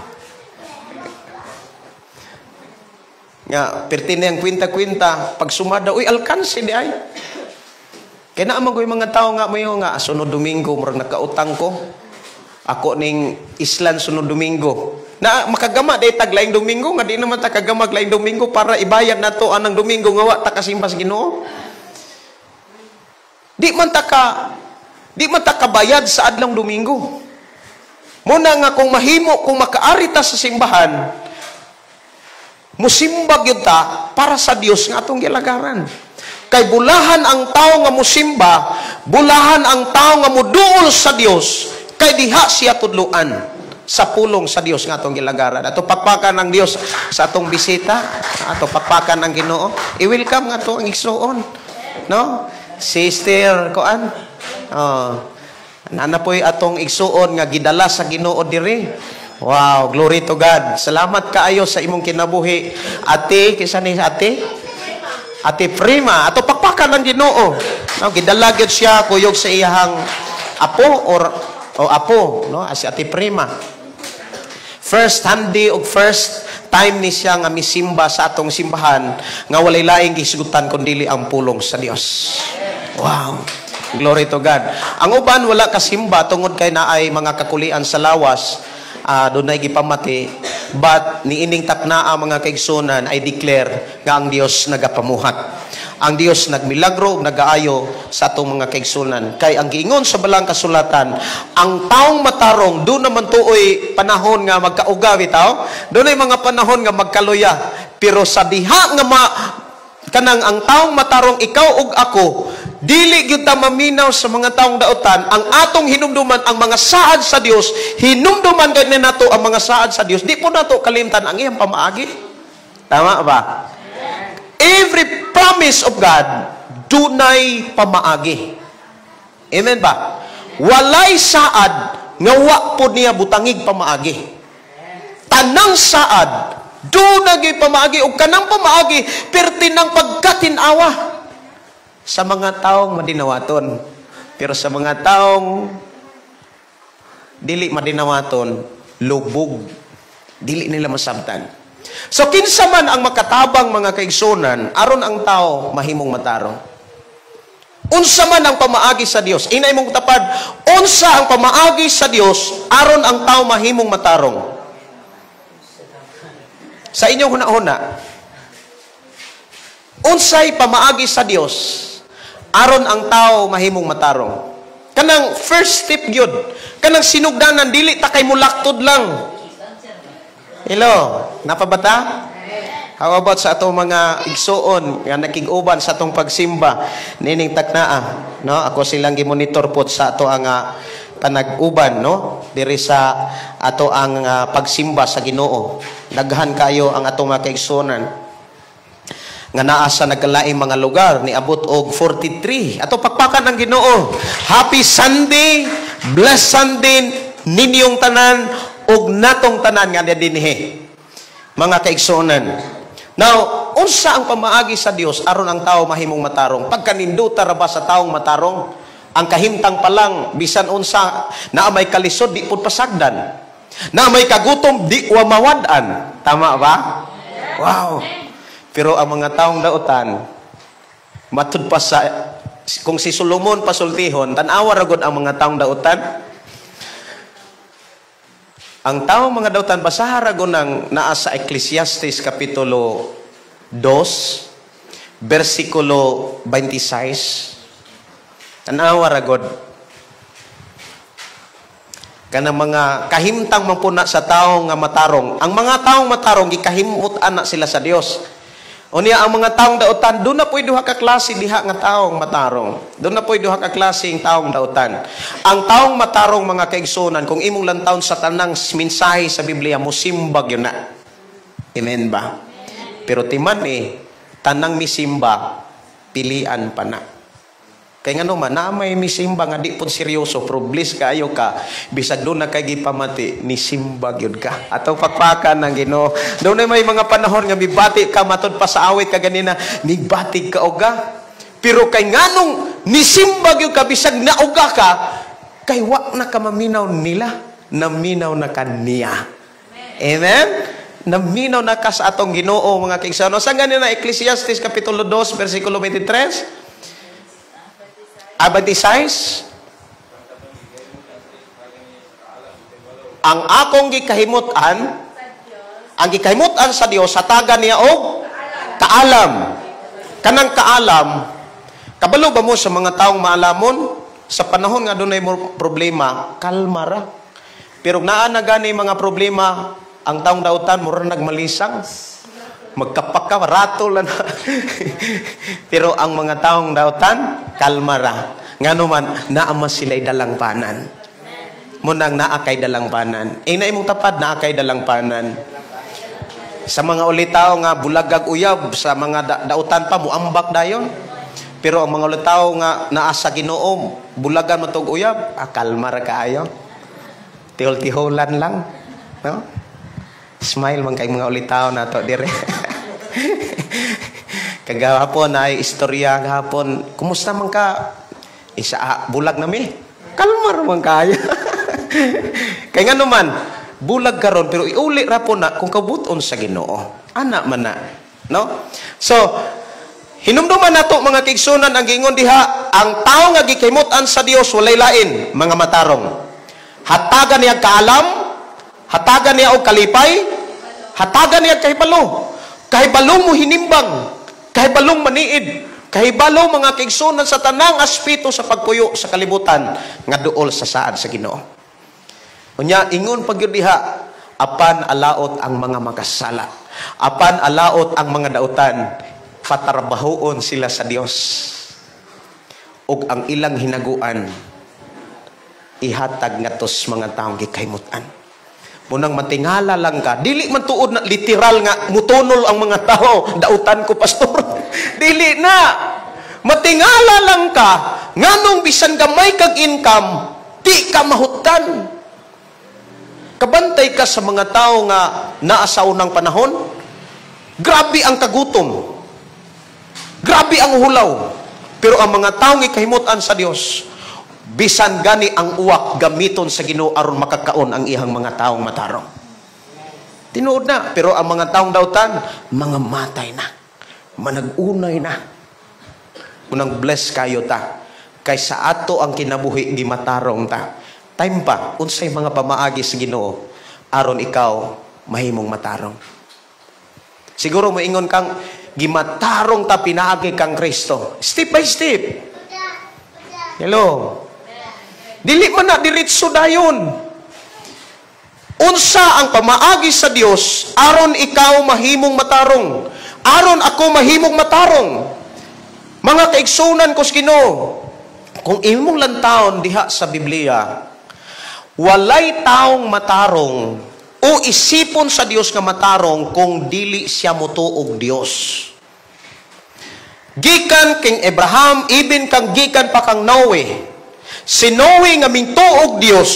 Nga, perti na ang kwinta-kwinta. Pag sumada, uy, alkansi di ay. Kaya naman ko yung mga tao nga, mayo nga, sunod Domingo, murag nakautang ko. Ako ning Islan sunod Domingo. Na makagama, di taglaing Domingo, nga di naman takagama laing Domingo para ibayad na to anang Domingo, nga wa takasimba sa Ginoo. Di man takabayad sa adlang Domingo. Muna nga kung mahimo, kung makaarita sa simbahan, musimbag yun ta para sa Dios nga atong gilagaran. Kay bulahan ang tao nga musimba, bulahan ang tao nga muduol sa Dios, kay diha siya tudluan sa pulong sa Dios nga atong gilagaran. Ato pakpakan ng Dios sa atong bisita, ato pakpakan ng Ginoo. I-welcome nga to ang igsoon, no? Sister koan. Nanapoy atong igsuon nga gidala sa Ginoo diri. Wow, glory to God. Salamat kaayo sa imong kinabuhi. Ate, kisa ni ate? Ate Prima. Ato pakpakan ng Ginoo. No, gidala gyud siya kuyog sa iyang apo o apo, no? Si Ate Prima. First handi og first time ni siya nga misimba sa atong simbahan nga walay laing gisgutan kundi ang pulong sa Dios. Wow. Glory to God. Ang uban wala kasimba tungod kay naay mga kakulian sa lawas, dunay gipamati, but niining taknaa mga kaigsunan ay declare nga ang Dios nagapamuhat. Ang Dios nagmilagro ug nagaayo sa atong mga kaigsunan. Kay ang giingon sa balang kasulatan, ang taong matarong do naman tuoy panahon nga magkauga bitaw, dunay mga panahon nga magkaluya, pero sa diha nga kanang ang taong matarong ikaw ug ako, dili gyud ta maminaw sa mga taong dautan ang atong hinumduman ang mga saad sa Dios. Hinumduman gid nato ang mga saad sa Dios. Di po nato kalimtan ang iyang pamaagi. Tama ba? Every promise of God dunay pamaagi. Amen ba? Walay saad nga wa pod niya butangig pamaagi. Tanang saad dunay pamaagi ug kanang pamaagi pertinang pagkatinawa sa mga taong madinawaton. Pero sa mga taong dili madinawaton, lubog. Dili nila masabtan. So kinsa man ang makatabang mga kaigsunan aron ang tao mahimong matarong. Unsa man ang pamaagi sa Dios, inay mong tapad, unsa ang pamaagi sa Dios aron ang tao mahimong matarong. Sa inyong huna-huna, unsay pamaagi sa Dios aron ang tao mahimong matarong. Kanang first step gyud, kanang sinugdanan dili ta kay mulaktod lang. Hello, napabata? How about sa atong mga igsuon nga nakig-uban sa atong pagsimba nining taknaa, no? Ako silang gi-monitor pod sa ato ang panag-uban, no? Diri sa ato ang pagsimba sa Ginoo. Daghan kayo ang atong mga kaigsuonan nga naa sa nagkalaing mga lugar ni abot og 43. Ato pakpakan ng Ginoo. Happy Sunday, blessed Sunday ninyong tanan og natong tanan nga dinhi. Mga kaigsuonan. Now, unsa ang pamaagi sa Dios aron ang tao mahimong matarong? Pagkaninduta ra ba sa taong matarong? Ang kahimtang pa lang bisan unsa na may kalisod di pud pasagdan. Na may kagutom di wa mawad-an. Tama ba? Wow. Pero ang mga taong dautan, matud pa sa, kung si Solomon pasultihon, tanawa ra gud ang mga taong dautan. Ang taong mga dautan, basaha ragon ng naa sa Ecclesiastes Kapitulo 2, versikulo 26. Tanawa ragod. Kanang mga kahimtang mapuna sa taong nga matarong. Ang mga taong matarong, gikahimut-an na sila sa Dios. Unya ang mga taong dautan, doon na po'y duha ka klase diha nga taong matarong. Doon na po'y duha ka klase ng taong dautan. Ang taong matarong mga kaigsunan, kung imong lantawon sa tanang mensahe sa Biblia, musimbag yun na. Amen ba? Pero timan tanang misimba, pilian pa na. Kaya nga naman, na may misimba nga di po seryoso, problis kayo ka, bisag doon na kay gipamati, ni simbag yun ka. Atong pakpakan ng Ginoo. Doon na may mga panahon nga mibati ka, matod pa sa awit ka ganina, mibati ka oga. Pero kay nganong nisimbag yun ka, bisag nauga ka, kay wak na ka maminaw nila, naminaw na ka niya. Amen? Naminaw na ka sa atong Ginoo, mga kaigsunan. Saan ganina, Ecclesiastes Kapitulo 2, versikulo 23? 26. Ang akong gikahimutan, ang gikahimutan sa Dios, hatagan niya og kaalam. Kanang kaalam, kabalo ba mo sa mga taong maalamon? Sa panahon nga doon ay mo problema, kalma ra. Pero naa na gani mga problema, ang taong dautan, mura nagmalisang. Magkapaka, rato lang. Pero ang mga taong dautan, kalma ra. Nga naman, naama sila'y dalangpanan. Munang naakay dalangpanan. Na imong tapad, naakay dalangpanan. Sa mga ulitaw nga bulagag uyab, sa mga dautan pa, muambak dayon. Pero ang mga ulitaw nga naasa Ginoo, bulagan matog uyab, kalma ra kaayo. Tihol-tiholan lang. No? Smile man kay mga ulitaw na to dire. Kagahapon ay istorya gahapon. Kumusta man ka? Isa bulag na mi. Kalmar man kaya. Kay nga naman bulag karon pero iuli ra po na kung kabuton sa Ginoo. Ana man na, no? So hinumduman nato mga kaigsunan ang gingon diha, ang tao nga gikahimut-an sa Dios walay lain, mga matarong. Hatagan niya kaalam, hatagan niya og kalipay, hatagan niya kahibalo. Kahibalong mo hinimbang, kahibalong maniid, kahibalong mga kaigsunan sa tanang aspeto sa pagpuyo sa kalibutan nga duol sa saad sa Ginoo. Unya ingon pagyud diha, apan alaot ang mga makasala, apan alaot ang mga dautan, patrabahoon sila sa Dios. Ug ang ilang hinaguan ihatag ngatos mga taong gikahimut-an. Munang matingala lang ka, dili man tuod na literal nga mutunol ang mga tao, dautan ko pastor. Dili na. Matingala lang ka, nganong bisan gamay kag income, di ka mahutan. Kabantay ka sa mga tao nga naa sa unang panahon. Grabe ang kagutom. Grabe ang hulaw. Pero ang mga taong ikahimut-an sa Dios, bisan gani ang uwak gamiton sa Ginoo aron makakaon ang ihang mga taong matarong. Tinuod na, pero ang mga taong dautan, mga matay na. Manag-unay na. Unang bless kayo ta. Kaysa ato ang kinabuhi gimatarong ta. Time pa, unsay mga pamaagi sa Ginoo aron ikaw mahimong matarong. Siguro moingon kang gimatarong ta pinaagi kang Kristo. Step by step. Hello. Dili man na diretso dayon. Unsa ang pamaagi sa Dios aron ikaw mahimong matarong, aron ako mahimong matarong. Mga kaigsunan ko sa Ginoo, kung imong lantawon diha sa Biblia, walay taong matarong o isipon sa Dios nga matarong kung dili siya motuog Dios. Gikan king Abraham, even kang gikan pa kang Noe. Si Noe nga mingtuog Dios,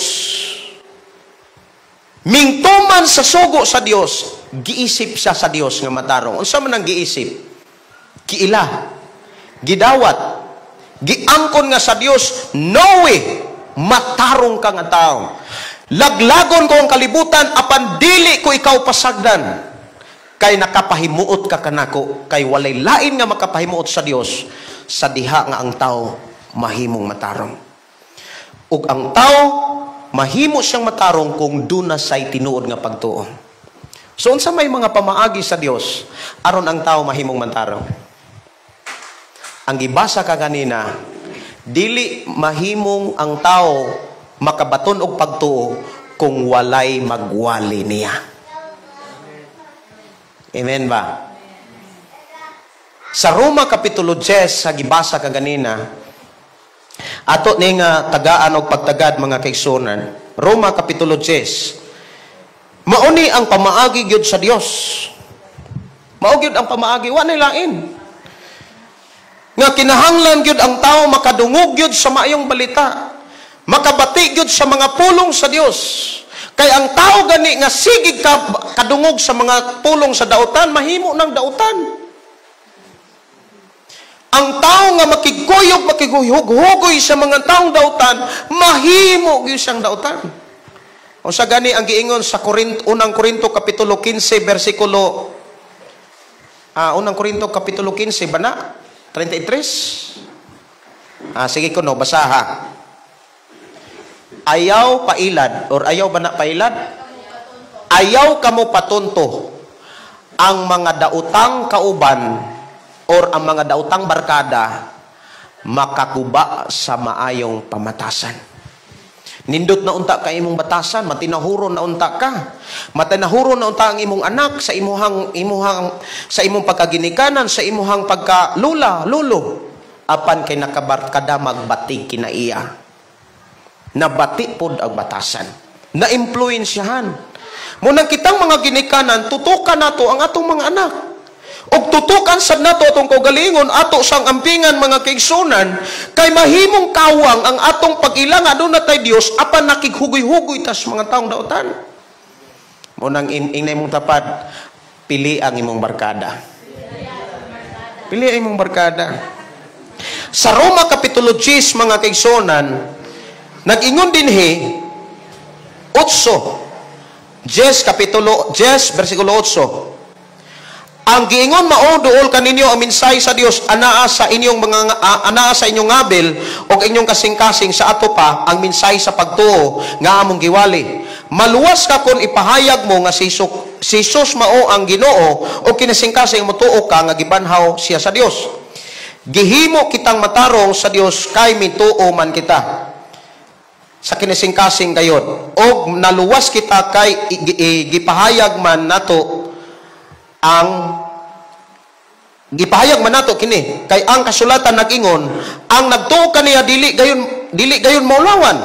mingtuman sa sugo sa Dios, giisip siya sa Dios nga matarong. Unsa man ang giisip? Giila, gidawat, giangkon nga sa Dios, Noe, matarong ka nga tao. Laglagon ko ang kalibutan, apan dili ko ikaw pasagdan. Kay nakapahimuot ka kanako, kay walay lain nga makapahimuot sa Dios, sa diha nga ang tao mahimong matarong. Ug ang tao mahimo siyang matarong kung duna say tinuod nga pagtuo. So unsa may mga pamaagi sa Dios aron ang tao mahimong mantarong? Ang gibasa ka kanina, dili mahimong ang tao makabaton og pagtuo kung walay magwali niya. Amen ba? Sa Roma Kapitulo 10 sa gibasa ka kanina, ato ning tagaan og pagtagad mga kaigsunan, Roma Kapitulo 10, mauni ang pamaagi gyud sa Dios. Mao gyud ang pamaagi, wa nay lain. Nga kinahanglan gyud ang tao makadungog gyud sa maayong balita. Makabati gyud sa mga pulong sa Dios. Kay ang tao gani nga sigig kadungog sa mga pulong sa dautan, mahimo ng dautan. Ang tao nga makiguyog-hugoy sa mga taong dautan, mahimo gyud siyang dautan. O sa gani ang giingon sa unang Korinto Kapitulo 15 versikulo unang Korinto Kapitulo 15 ba na? 33? Sige ko no, basa ha. Ayaw pailad or ayaw ba na pailad? Ayaw kamo patunto ang mga dautang kauban or ang mga dautang barkada makakuba sa maayong pamatasan. Nindot na unta ka imong batasan, matinahuro na unta ka. Matinahuro na unta ang imong anak sa sa imong pagkaginikanan, sa imong pagkalula, lulo. Apan kay nakabarkada magbatig kinaiya. Nabati pod ang batasan. Na-impluwensyahan. Munang kitang mga ginikanan, tutukan nato ang atong mga anak. Og tutukan sad nato atong kaugalingon ato sang ampingan mga kaigsunan kay mahimong kawang ang atong pag-ilang aduna tay Dios apan nakighugoy-hugoy tas mga taong dautan. Munang inay mong tapad, pili ang imong barkada. Pili ang imong barkada. Sa Roma Kapitulo 10 mga kaigsunan, nag-ingon dinhi 8 kapitulo 10 versikulo 8. Ang giingon mao duol kaninyo ang minsay sa Dios anaa sa inyong ngabel o inyong kasing-kasing sa ato pa ang minsay sa pagtuo nga among giwali. Maluwas ka kon ipahayag mo nga si Jesus mao ang Ginoo o kinasing-kasing motuo ka nga gibanhaw siya sa Dios. Gihimo kitang matarong sa Dios kay mituo man kita sa kinasing-kasing gayod. Og naluwas kita kay gipahayag man nato gipahayag man nato kini kay ang kasulatan nag-ingon ang nagtuo kaniya dili gayon maulawan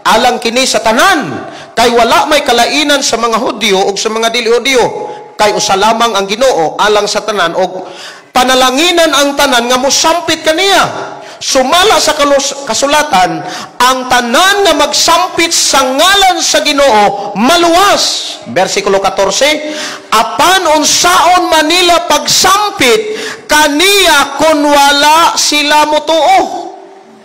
alang kini sa tanan kay wala may kalainan sa mga Hudyo ug sa mga dili Hudyo kay usa lamang ang Ginoo alang sa tanan og panalanginan ang tanan nga mosampit kaniya. Sumala sa kasulatan ang tanan nga magsampit sa ngalan sa Ginoo maluwas. Versikulo 14, apan unsaon manila pagsampit kaniya kun wala sila motuo.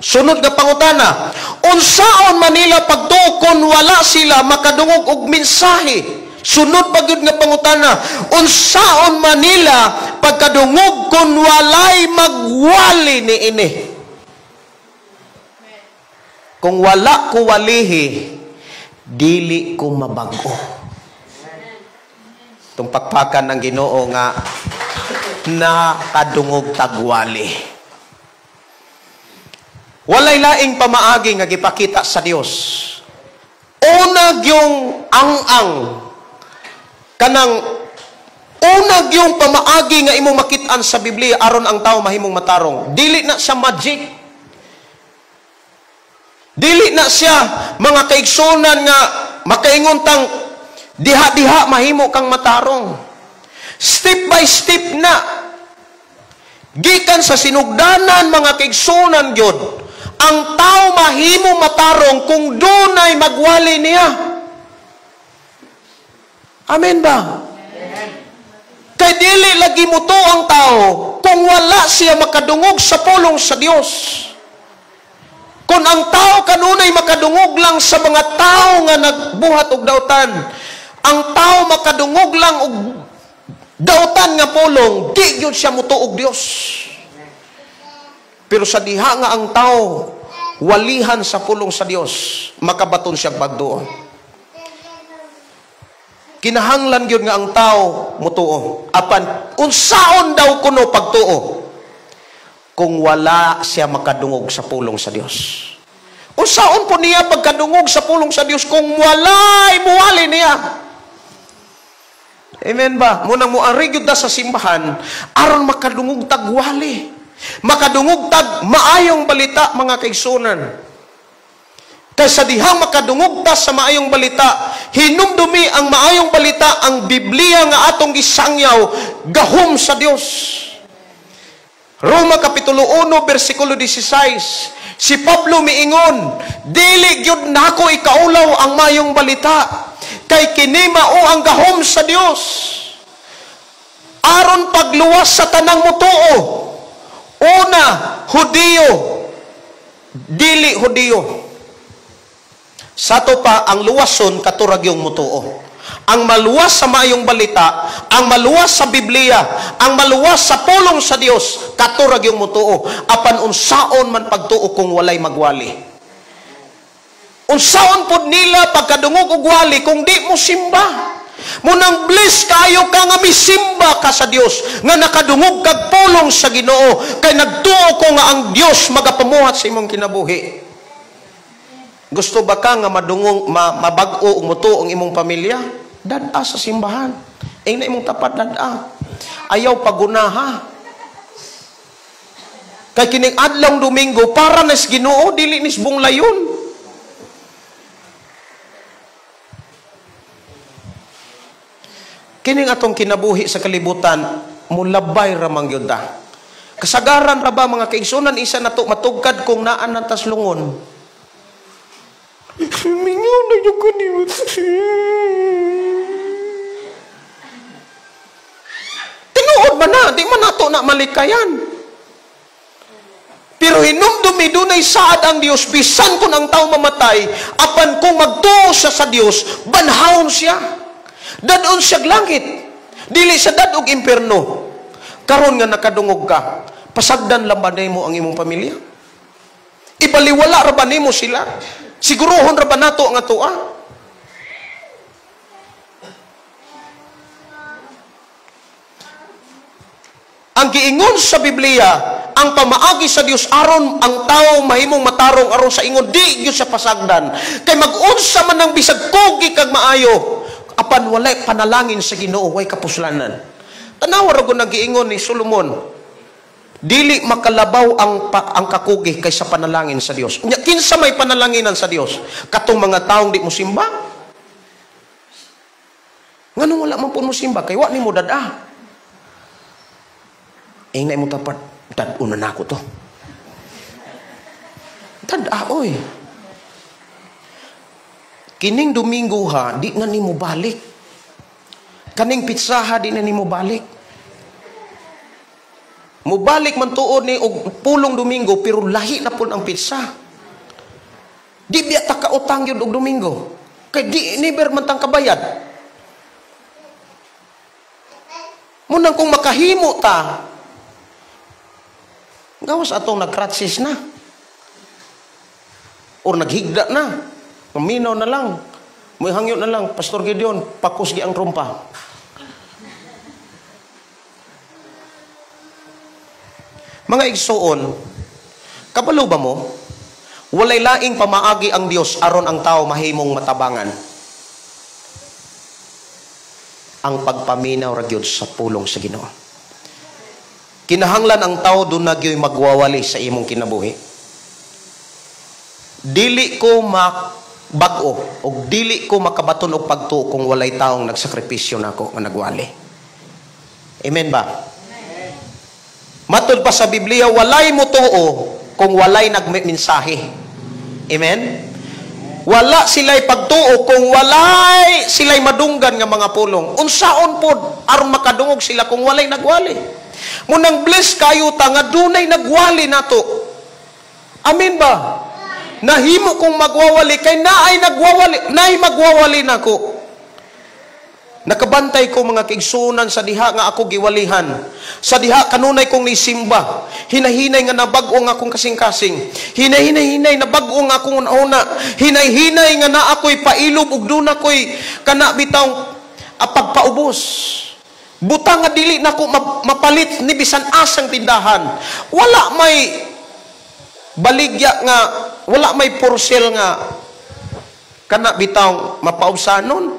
Sunod nga pangutana, unsaon manila pagtuo kun wala sila makadungog og mensahe. Sunod pa gyud nga pangutana, unsaon manila pagkadungog kun walay magwali niini. Kung wala ko walihi, dili ko mabago. Itong pakpakan ng Ginoo nga nakadungog tagwali. Walay laing pamaagi nga gipakita sa Dios. Unag yung ang-ang kanang unag yung pamaagi nga imong makitaan sa Biblia aron ang tao mahimong matarong. Dili na siya magic. Dili na siya mga kaigsunan nga makaingon tang diha-diha mahimo kang matarong. Step by step na. Gikan sa sinugdanan mga kaigsunan gyud, ang tao mahimo matarong kung dunay magwali niya. Amen ba? Kay dili lagi muto ang tao kung wala siya makadungog sa pulong sa Dios. Kung ang tao kanunay makadungog lang sa mga tao nga nagbuhat og dautan, ang tao makadungog lang og dautan nga pulong, di gyud siya mutuog Dios. Pero sa diha nga ang tao walihan sa pulong sa Dios, makabaton siya pagduo. Kinahanglan gyud nga ang tao mutuo. Apan unsaon daw kuno pagtuo? Kung wala siya makadungog sa pulong sa Dios. Unsaon po niya pagkadungog sa pulong sa Dios kung walay muwali niya? Amen ba? Munang muari gyud ta sa simbahan aron makadungog tag wali. Makadungog tag maayong balita, mga kaigsunan. Kaysa dihang makadungog ta sa maayong balita, hinumdumi ang maayong balita, ang Biblia nga atong gisangyaw, gahom sa Dios. Roma Kapitulo 1, versikulo 16, si Pablo miingon, dili gyud nako ikaulaw ang mayong balita, kay kini mao ang gahom sa Dios. Aron pagluwas sa tanang mutuo, una, Hudiyo, dili Hudiyo. Sato pa, ang luwason katurag yung mutuo. Ang maluwas sa mayong balita, ang maluwas sa Biblia, ang maluwas sa pulong sa Dios, katurag yung mutuo. Apan unsaon man pagtuo kung walay magwali. Unsaon pod nila pagkadungog og wali kung di mo simba. Munang bless kayo ka nga misimba ka sa Dios, nga nakadungog kag pulong sa Ginoo, kay nagtuo ko nga ang Dios magapamuhat sa imong kinabuhi. Gusto ba ka nga madungong mabag-o og mutuo ang imong pamilya? Dad-a sa simbahan. Na imong tapat dad-a. Ayaw pagunaha. Kay kining adlong Domingo para nas Ginoo dili nis bunglayon. Kining atong kinabuhi sa kalibutan, mulabay ra man gyud ta. Kasagaran ra ba mga kaigsunan isa nato matugkad kung naan ng taslungon? Mingaw na yung kaniwa. Tinuod ba na? Di man nato na malikayan. Pero hinumdumi dunay saad ang Dios, bisan kung ang tao mamatay, apan kung magtuo siya sa Dios, banhawon siya. Dadon siya langit. Dili sa dadog impierno. Karon nga nakadungog ka, pasagdan lang ba nimo ang imong pamilya? Ibaliwala ra ba nimo sila? Sigurohon ra ba nato ang atoa? Ang giingon sa Biblia, ang pamaagi sa Dios aron ang tao mahimong matarong aron sa ingon di gyud sa pasagdan. Kay mag-unsa man ang bisag kogi kag maayo, apan walay panalangin sa Ginoo way kapuslanan. Tanawa ra gud nagiingon ni Solomon, dili makalabaw ang kakugi kaysa panalangin sa Dios. Kinsa may panalanginan sa Dios? Katong mga taong di mo simba? Nganong wala man po mo simba? Kay wa nimo dad-a. Na mo tapat, dad-una na ako to. Dad-a, oy. Kining Domingo ha, di na nimo balik. Kaning pitsaha, di na nimo balik. Mubalik man tuod ni og pulong Domingo pero lahi na pud ang pizza. Di biya ta kautang gyud og Domingo. Kay di never man tang kabayad. Munang kung makahimo ta, gawas atong nagkratsis na. Or naghigda na. Maminaw na lang. May hangyo na lang, Pastor Gideon, pakus gi ang rumpa. Mga igsoon, kabalo ba mo? Walay laing pamaagi ang Dios aron ang tao mahimong matabangan. Ang pagpaminaw ra gyud sa pulong sa Ginoo. Kinahanglan ang tao do na gyud magwawali sa imong kinabuhi. Dili ko bag-o og dili ko makabaton og pagtuo kung walay taong nagsakripisyo nako nga nagwali. Amen ba? Matod pa sa Biblia, walay mutuo kung walay nagmensahe. Amen? Wala sila'y pagtuo kung walay sila'y madunggan nga mga pulong. Unsaon pod aron makadungog sila kung walay nagwali. Munang bless kayo ta nga dunay nagwali nato. Amen ba? Nahimo kong magwawali kay naay nagwawali, naay magwawali nako. Nakabantay ko mga kaigsunan sa diha nga ako giwalihan. Sa diha kanunay kong nisimba. Hinahinay nga nabag-o nga akong kasing-kasing. Hinahinay na bag-o nga akong una. Hinay-hinay nga na ako'y pailob ug doon ako'y kana bitaw pagpaubos. Buta nga dili na ko mapalit ni bisan asang tindahan. Wala may baligya nga, wala may porcel nga kana bitaw mapaubsanon.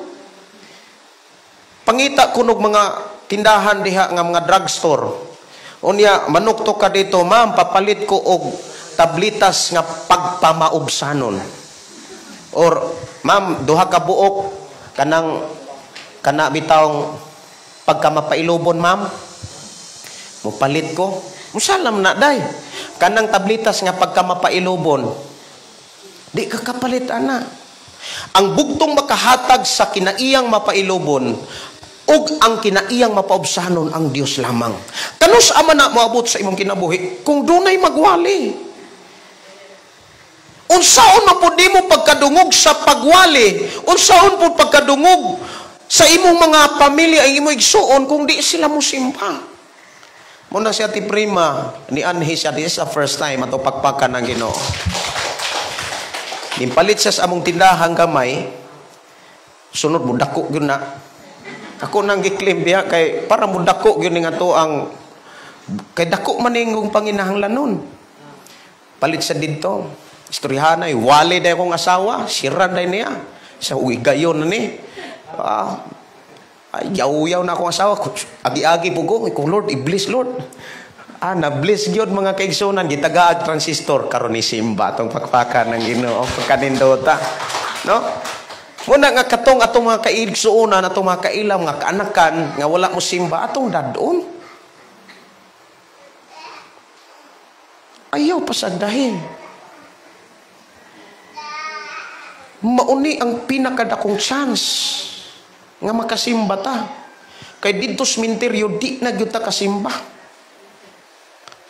Pangita kunog mga tindahan diha nga mga drugstore. Unya manukto ka dito, ma'am, papalit ko og tablitas nga pagpamaubsanon. Or ma'am, duha ka buok kana bitawng pagka mapailobon, ma'am. Mupalit ko. Musalam na day. Kanang tablitas nga pagka mapailobon. Di ka kapalit ana. Ang bugtong makahatag sa kinaiyang mapailobon ug ang kinaiyang mapaubsanon ang Dios lamang. Kanus ama na moabot sa imong kinabuhi kung dunay magwali. Unsaon man pud nimo pagkadungog sa pagwali? Unsaon pud pagkadungog sa imong mga pamilya ang imong igsuon kung di sila mosimba? Muna siya ti prima ni Anhi siya, this is the first time ato pagpakan ng Ginoo. Nimpalit siya sa among tindahan kamay, sunod mo dako gyud na. Ako nang giklaim diha kay para mo dako gyud nga to ang kay dako man ingong panginahanglanon. Palit sa didto. Istoryahanay wali day akong asawa, sira day niya. Sa uigayon na ni. Yaw-yaw na akong asawa. Agi-agi po ko. Lord, i-bless Lord. Na-bless yun mga kaigsunan. Gitagaag transistor. Karon ni simba. Itong pakpakan ng Ginoo. Pagkanindota. No? Muna nga katong atong mga kaigsunan, atong mga kailam, nga kaanakan, nga wala mo simba, atong dadon. Ayaw pasagdahin. Mauni ang pinakadakong chance nga makasimba ta. Kay dito sementeryo di na gyud ta kasimba.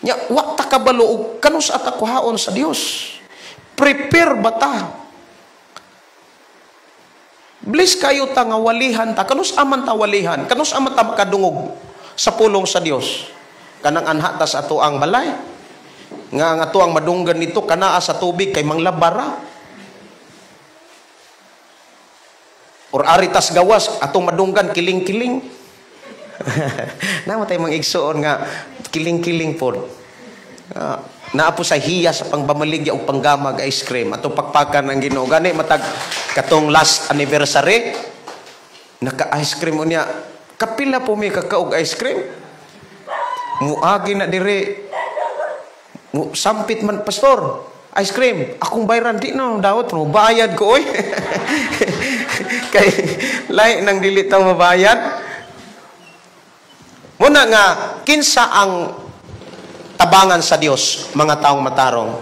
Nya wa ta kabalo og kanus at akuhaon sa Dios. Prepare ba ta? Bless kayo ta nga walihan ta. Kanus aman ta walihan? Kanus aman ta makadungog sa pulong sa Dios? Kanang anha ta sa ato ang balay. Nga ato ang madunggan nito kanaa sa tubig kay manglabara. Or aritas gawas, atong madunggan, kiling-kiling. Namatay mga igsuon nga, kiling-kiling po. Naapo sa hiya sa pangbamaligya o panggamag ice cream. Atong pakpakan ng Ginoo. Gani, matag katong last anniversary, naka-ice cream mo niya. Kapila po may kakaog ice cream. Muagi na dire. Sampit man, pastor. Ice cream. Akong bayran, di na, dawat mo. Bayad ko, oy. Kay lahi nang dili taw mabayad. Muna nga kinsa ang tabangan sa Dios mga taong matarong.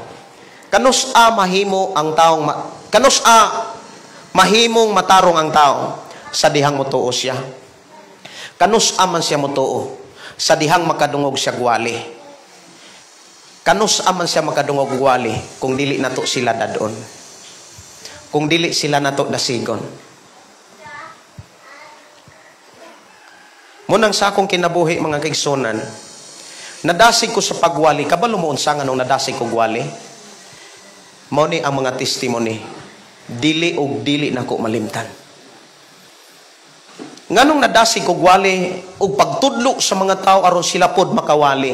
Kanus mahimo ang taong mahimong matarong ang tao sa dihang motuo siya. Kanus man siya motuo sa dihang makadungog siya gwali. Kanus man siya makadungog gwali kung dili nato sila dadon. Kung dili sila nato dasigon. Munang sa akong kinabuhi mga kaigsunan, nadasig ko sa pagwali. Kabalo mo unsa nga nung nadasig ko gwali? Mao ni ang mga testimony. Dili og dili nako malimtan. Nganong nadasig ko gwali og pagtudlo sa mga tao aron sila pod makawali.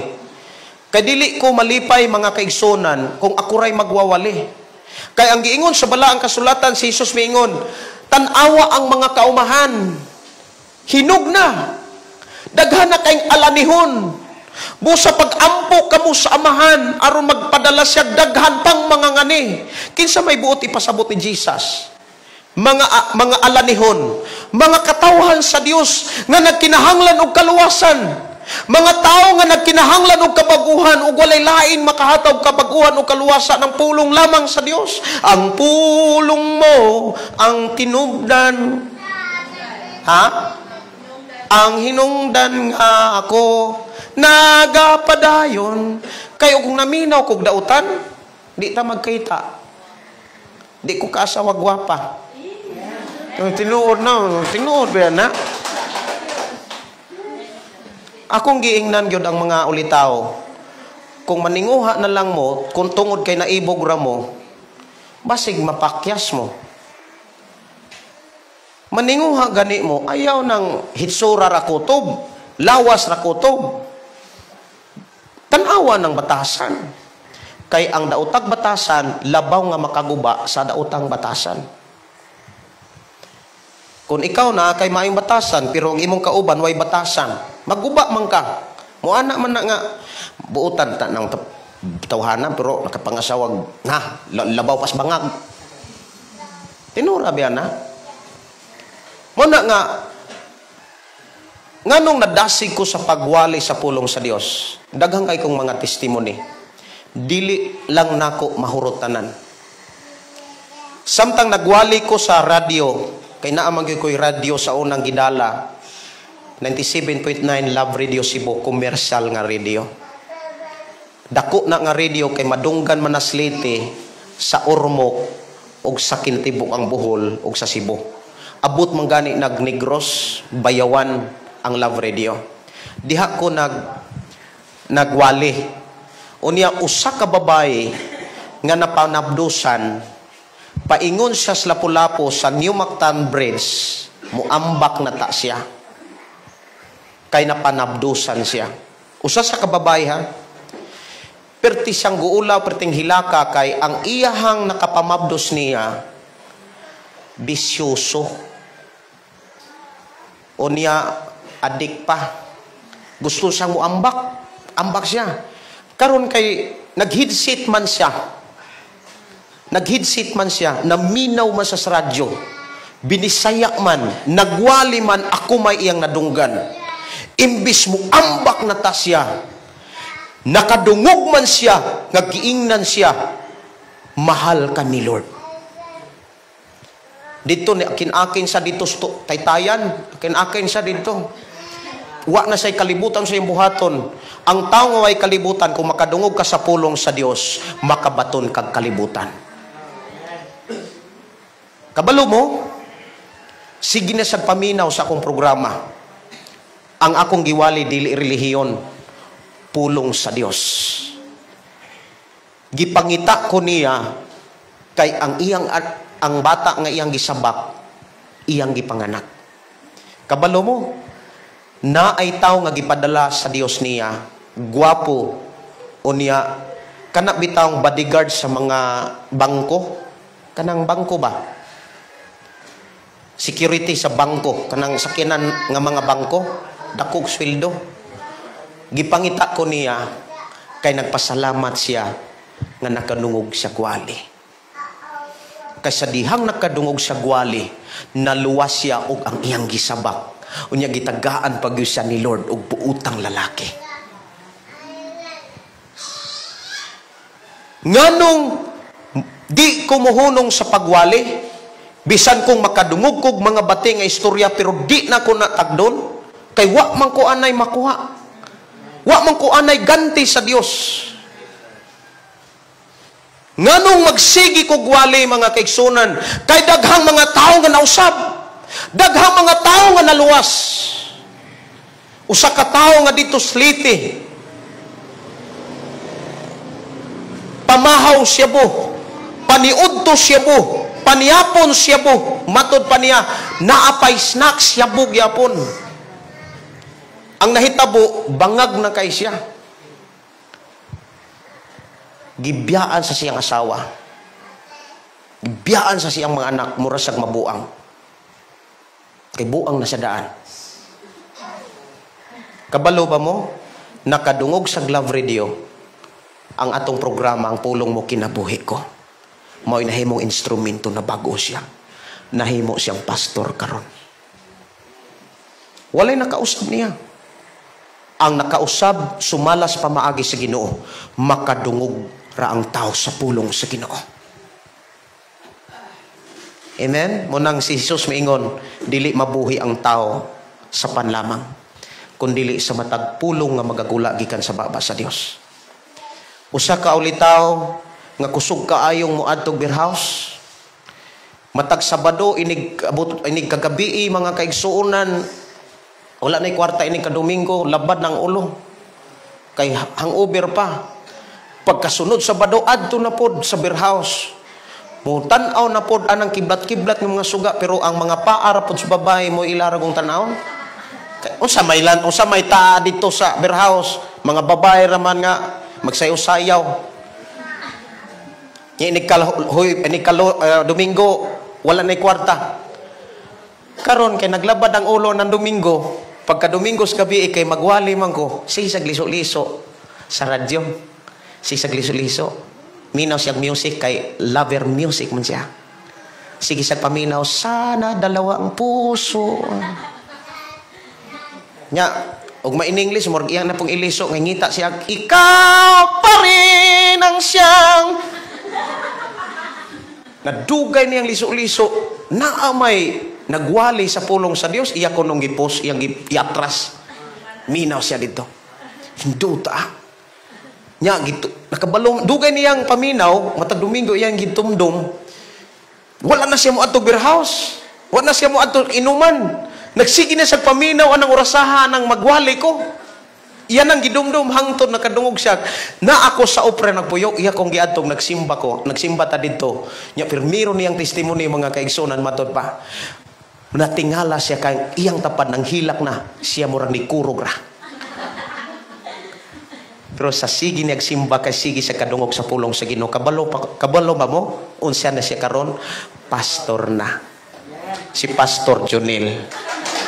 Kay dili ko malipay mga kaigsunan kung ako ray magwawali. Kay ang giingon sa balaang kasulatan si Jesus miingon, tan-awa ang mga kaumahan. Hinog na. Daghan na kayong alanihon. Busa pag-ampo kamo sa amahan aron magpadala siya daghan pang mga ngani. Kinsa may buot ipasabot ni Jesus? Mga alanihon, mga katawhan sa Dios nga nagkinahanglan og kaluwasan. Mga tao nga nagkinahanglan og kabaguhan ug walay lain makahatag kabaguhan ug kaluwasan ng pulong lamang sa Dios. Ang pulong mo ang tinubdan. Ang hinungdan nga ako nagapadayon kayo kung naminaw kog dautan di ta magkita. Di ko kaasawa gwapa. Tinuod ba na? Akong giingnan gyud ang mga ulitaw. Kung maninguha na lang mo, kung tungod kay naibog ra mo, basig mapakyas mo. Maninguha gani mo, ayaw ng hitsura ra kutob, lawas ra kutob. Tanawa ng batasan. Kay ang daotag batasan, labaw nga makaguba sa daotang batasan. Kung ikaw na kay maayong batasan, pero ang imong kauban way batasan, magguba man ka. Muana man na nga, buutan ta ng tawhanan, pero nakapangasawag na, labaw pas bangag. Tinura biya na. Muna nga, nganong nadasig ko sa pagwali sa pulong sa Dios. Daghang kay kong mga testimony. Dili lang nako mahurutanan. Samtang nagwali ko sa radio, kay naamang ko'y radio sa unang gidala, 97.9 Love Radio Cebu, commercial nga radio. Dako na nga radio kay madunggan manasliti sa Ormoc og sa Kintibuk ang Bohol og sa Cebu. Abot man gani nag-Negros, Bayawan ang Love Radio. Diha ko nagwali. Unya usa ka babae nga napanabdusan, paingon siya sa Lapu-Lapu sa New Mactan Bridge, muambak na ta siya. Kay napanabdusan siya. Usa sa kababae ha. Perti siyang guulaw, perting hilaka kay ang iyahang nakapamabdos niya bisyoso. Unya adik pa. Gusto siyang muambak. Ambak siya. Karon kay nag-headset man siya. Nag-headset man siya, naminaw man sa radyo, binisayak man, nagwali man, ako may iyang nadunggan. Imbis mo ambak na ta siya, nakadungog man siya, nagiingnan siya, mahal ka ni Lord. Dito, akin-akin sa dito, taytayan, akin-akin sa dito. Wa na say kalibutan sa iyong buhaton. Ang tao nga ay kalibutan, kung makadungog ka sa pulong sa Dios, makabaton kag kalibutan. Kabalo mo, sige na sa paminaw sa akong programa. Ang akong giwali dili relihiyon, pulong sa Dios. Gipangita ko niya kay ang bata nga iyang gisabak, iyang gipanganak. Kabalo mo, na ay tao nga gipadala sa Dios niya, gwapo, o niya, kana bitawng bodyguard sa mga bangko, kanang bangko ba? Security sa bangko, kanang sakyanan nga mga bangko, dakog sweldo. Gipangita ko niya, kay nagpasalamat siya, nga nakadungog sa gwali. Kay sa dihang nakadungog sa gwali, naluwas siya og ang iyang gisabak. Unya gitagaan pag siya ni Lord og puutang lalaki. Nganong di ko mohunong sa pagwali, bisan kong makadungog kog mga bati nga istorya, pero di na ko natagdon, kay wa man ko anay makuha. Wa man ko anay ganti sa Dios. Nganong magsigi kog wali mga kaigsunan, kay daghang mga tao nga nausab. Daghang mga tao nga naluwas. Usa ka tao nga dito sliti. Pamahaw siya bo. Paniudto siya bo. Paniapon siya bo. Matod pa niya, naapay snacks siya bo gyapon. Ang nahitabo, bangag na kay siya. Gibiyaan sa siyang asawa. Gibiyaan sa siyang mga anak, murasag mabuang. Kay buang na sa daan. Kabalo ba mo? Nakadungog sa Love Radio ang atong programa, ang pulong mo kinabuhi ko. Mao'y nahimong instrumento na bago siya. Nahimo siyang pastor karon. Walay nakausap niya. Ang nakausap, sumalas pa maagi sa Ginoo. Makadungog ra ang tao sa pulong sa Ginoo. Amen? Munang si Jesus maingon, dili mabuhi ang tao sa panlamang, kundili sa matag pulong nga magagula gikan sa baba sa Dios. Usa ka ulitaw nga kusog kaayong moadtog beer house. Matag Sabado inig kagabi mga kaigsuonan, Wala na kwarta ini kadomingo, labad ng ulo. Kay hangover pa. Pagkasunod sa bado, adto na pod sa beer house. Mutanaw na pod anang kiblat-kiblat ng mga suga, pero ang mga paara pod sa babae mo ilaragong tanaw. Unsa may taa dito sa beer house, mga babae raman nga magsayaw-sayaw. Domingo, wala na kwarta. Karon kay naglabad ang ulo ng Domingo, pagka Domingo sa gabi kay magwali man ko, sisag liso-liso sa radyo. Sisag liso-liso. Minaw siyang music kay lover music man siya. Sige sa paminaw, sana dalawa ang puso. Nya, ug ma in English, morg iyan na pong iliso, ngita siya, ikaw pa rin ang siyang. Nadugay niyang liso-liso, naamay nagwali sa pulong sa Dios, iya ko nung gipos, iyang iatras. Minaw siya dito. Hinduta. Nya, gitu. Nakabalong, dugay niyang paminaw, matag Domingo iyang gitumdum. Wala na siya mo ato beer house. Wala na siya mo ato inuman. Nagsigi na sa paminaw anang orasahan ng magwali ko. Iyan ang gidumdum hangtod nakadungog siya. Na ako sa opera nagpuyok, iya kong giadtong nagsimba ko. Nagsimba ta dito. Nya pirmiro niyang testimony mga kaigsunan matod pa. Natingala siya kay iyang tapad ng hilak na siya murang nikurog ra. Pero sa sige nagsimba kay sige sa kadungog sa pulong sa Ginoo. Kabalo ba mo? Unsa na siya karon? Pastor na. Si Pastor Junil.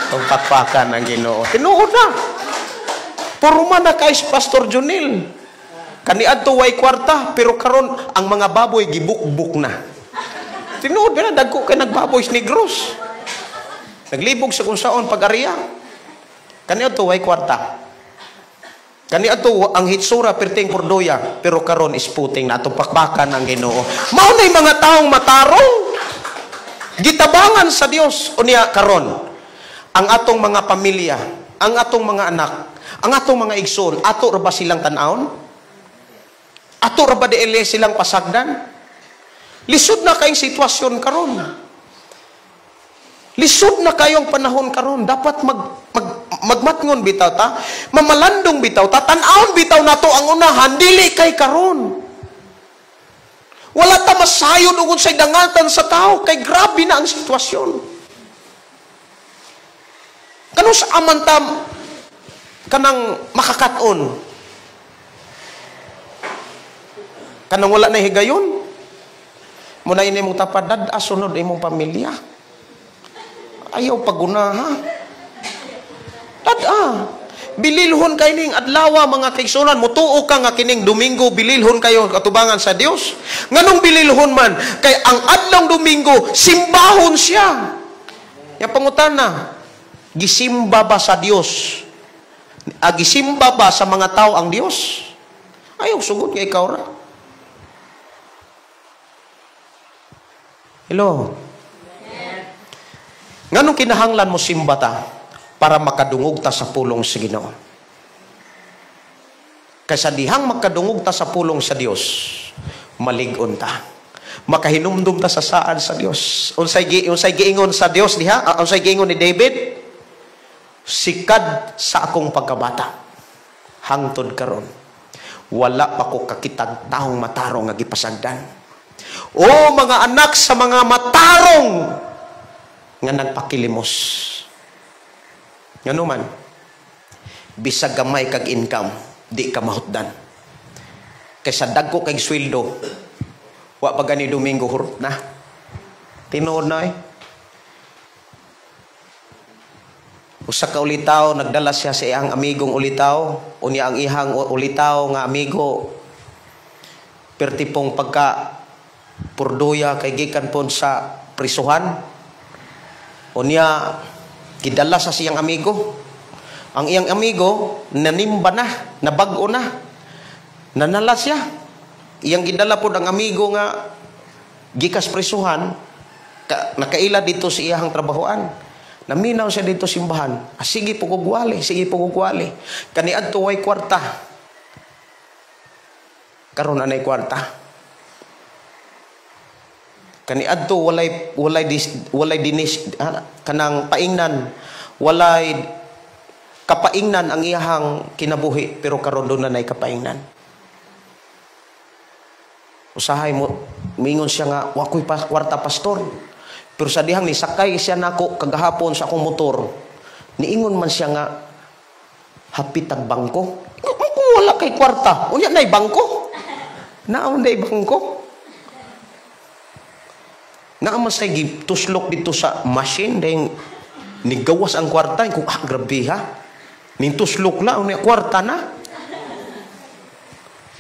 Ang pakpakan ng Ginoo. Tinuod na. Puro man na kay Pastor Junil. Kaniadto way kwarta, pero karon ang mga baboy gibukbuk na. Tinuod na dagko kay nagbaboy negros. Naglibog sa kung saon pag-ariya. Kaniadto way kwarta. Kaniadto ang hitsura perting pordoya, pero karon isputing na atong pakbakan ang Ginoo. Mao nay mga taong matarong gitabangan sa Dios unya karon. Ang atong mga pamilya, ang atong mga anak, ang atong mga igsoon, ato ra ba silang tan-awon? Ato ra ba diele silang pasagdan? Lisod na kayong sitwasyon karon. Lisod na kayong panahon karon. Dapat magmatngon bitaw ta, mamalandong bitaw ta, tan-awon bitaw nato ang unahan, dili kay karon. Wala ta masayod ug unsay dangatan sa tao kay grabe na ang sitwasyon. Kano sa amantam kanang makakaton? Kanang wala na higayon? Muna ini mong tapadad asunod imong pamilya. Ayaw pagunaha. Dada. Bililhon kay ning adlaw mga kaigsunan, mutuo ka nga kining Domingo bililhon kayo katubangan sa Dios. Nganong bililhon man kay ang adlong Domingo simbahon siya. Ya pangutana, gisimba ba sa Dios? Gisimba ba sa mga tao ang Dios? Ayaw sugod kay ikaw ra. Hello. Nganong kinahanglan mo simba ta? Para makadungog ta sa pulong sa Ginoo. Kaysa dihang makadungog ta sa pulong sa Dios, malig-on ta. Makahinumdum ta sa saan sa Dios. Unsay giingon sa Dios diha? Unsay giingon ni David? Sikad sa akong pagkabata. Hangtod karon. Wala pa ko kakitag taong matarong nga gipasagdan. O mga anak sa mga matarong nga nagpakilimos. Ngano man, bisag gamay kag income, di ka mahutdan. Kaysa dagko kay sweldo, wa pa gani Domingo hurot na. Tinuod na eh. Usa ka ulitaw, nagdala siya sa iyang amigong ulitaw, unya ang ihang ulitaw nga amigo, pertipong pagka purdoya kay gikan pon sa prisuhan. Unya kidala sa siyang amigo. Ang iyang amigo nanimba na, nabago na. Nanala siya. Iyang gidala po ang amigo nga gikas prisuhan, nakaila dito sa iyang trabahoan. Naminaw siya dito simbahan. Sige po kugwali, sige po kugwali. Kaniadto way kwarta. Karon anay kwarta. Kaniadto walay dinis kanang paingnan, walay kapaingnan ang iyahang kinabuhi, pero karon doon na nay kapaingnan. Usahay mo, mingon siya nga, wako'y kwarta pastor. Pero sa dihang ni sakay siya nako kagahapon sa akong motor, niingon man siya nga, hapit ang bangko. Wala kay kwarta. Unya na'y bangko. Naon na'y bangko. Naaman sa'y tuslok dito sa machine dahil nigawas ang kwarta. Kung grabe ha. Ning tuslok lang, unya kwarta na.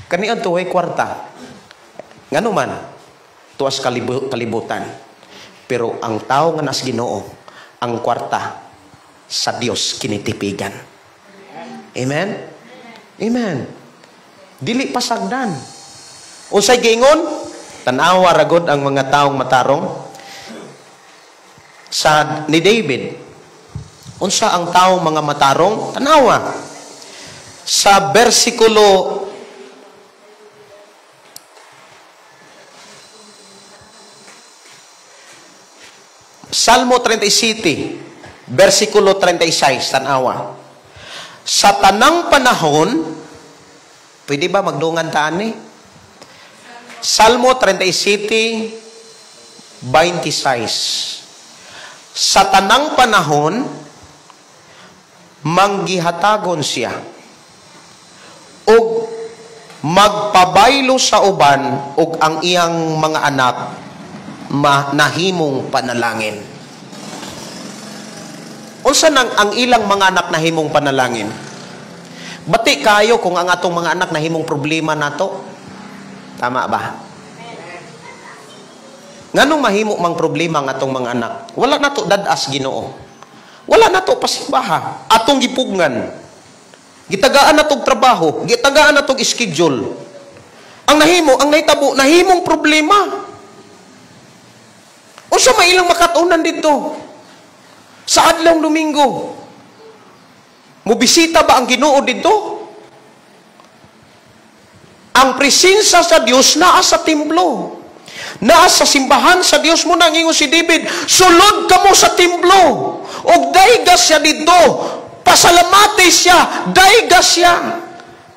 Kanian to ay kwarta. Ngano man, tuwas kalibutan. Pero ang tao nga nas Ginoo, ang kwarta sa Dios kinitipigan. Amen? Amen. Dili pasagdan. Unsay giingon? Tanawa ragod ang mga taong matarong. Sa ni David, unsa ang taong mga matarong? Tanawa. Sa bersikulo Salmo 37, versikulo 36, tanawa. Sa tanang panahon, pwede ba magdungan taan ni? Salmo 37, 26. Sa tanang panahon, manggihatagon siya, ug magpabaylo sa uban, ug ang iyang mga anak, nahimong panalangin. Unsa nang ang ilang mga anak nahimong panalangin? Bati kayo kung ang atong mga anak nahimong problema nato. Tama ba? Nganong mahimo mang problema ang atong mga anak? Wala nato dadas Ginoo. Wala nato pasimbaha. Atong gipugngan. Gitagaan natong trabaho, gitagaan natong schedule. Ang nahimo, ang nahitabo, nahimong problema. Unsa may ilang makatunan dito? Sa adlawng Domingo. Mubisita ba ang Ginoo dito? Ang presensya sa Dios naa sa templo. Naa sa simbahan sa Dios mo nang ingon si David, sulod kamo sa templo. Og daygas siya dito. Pasalamati siya, daygas siya.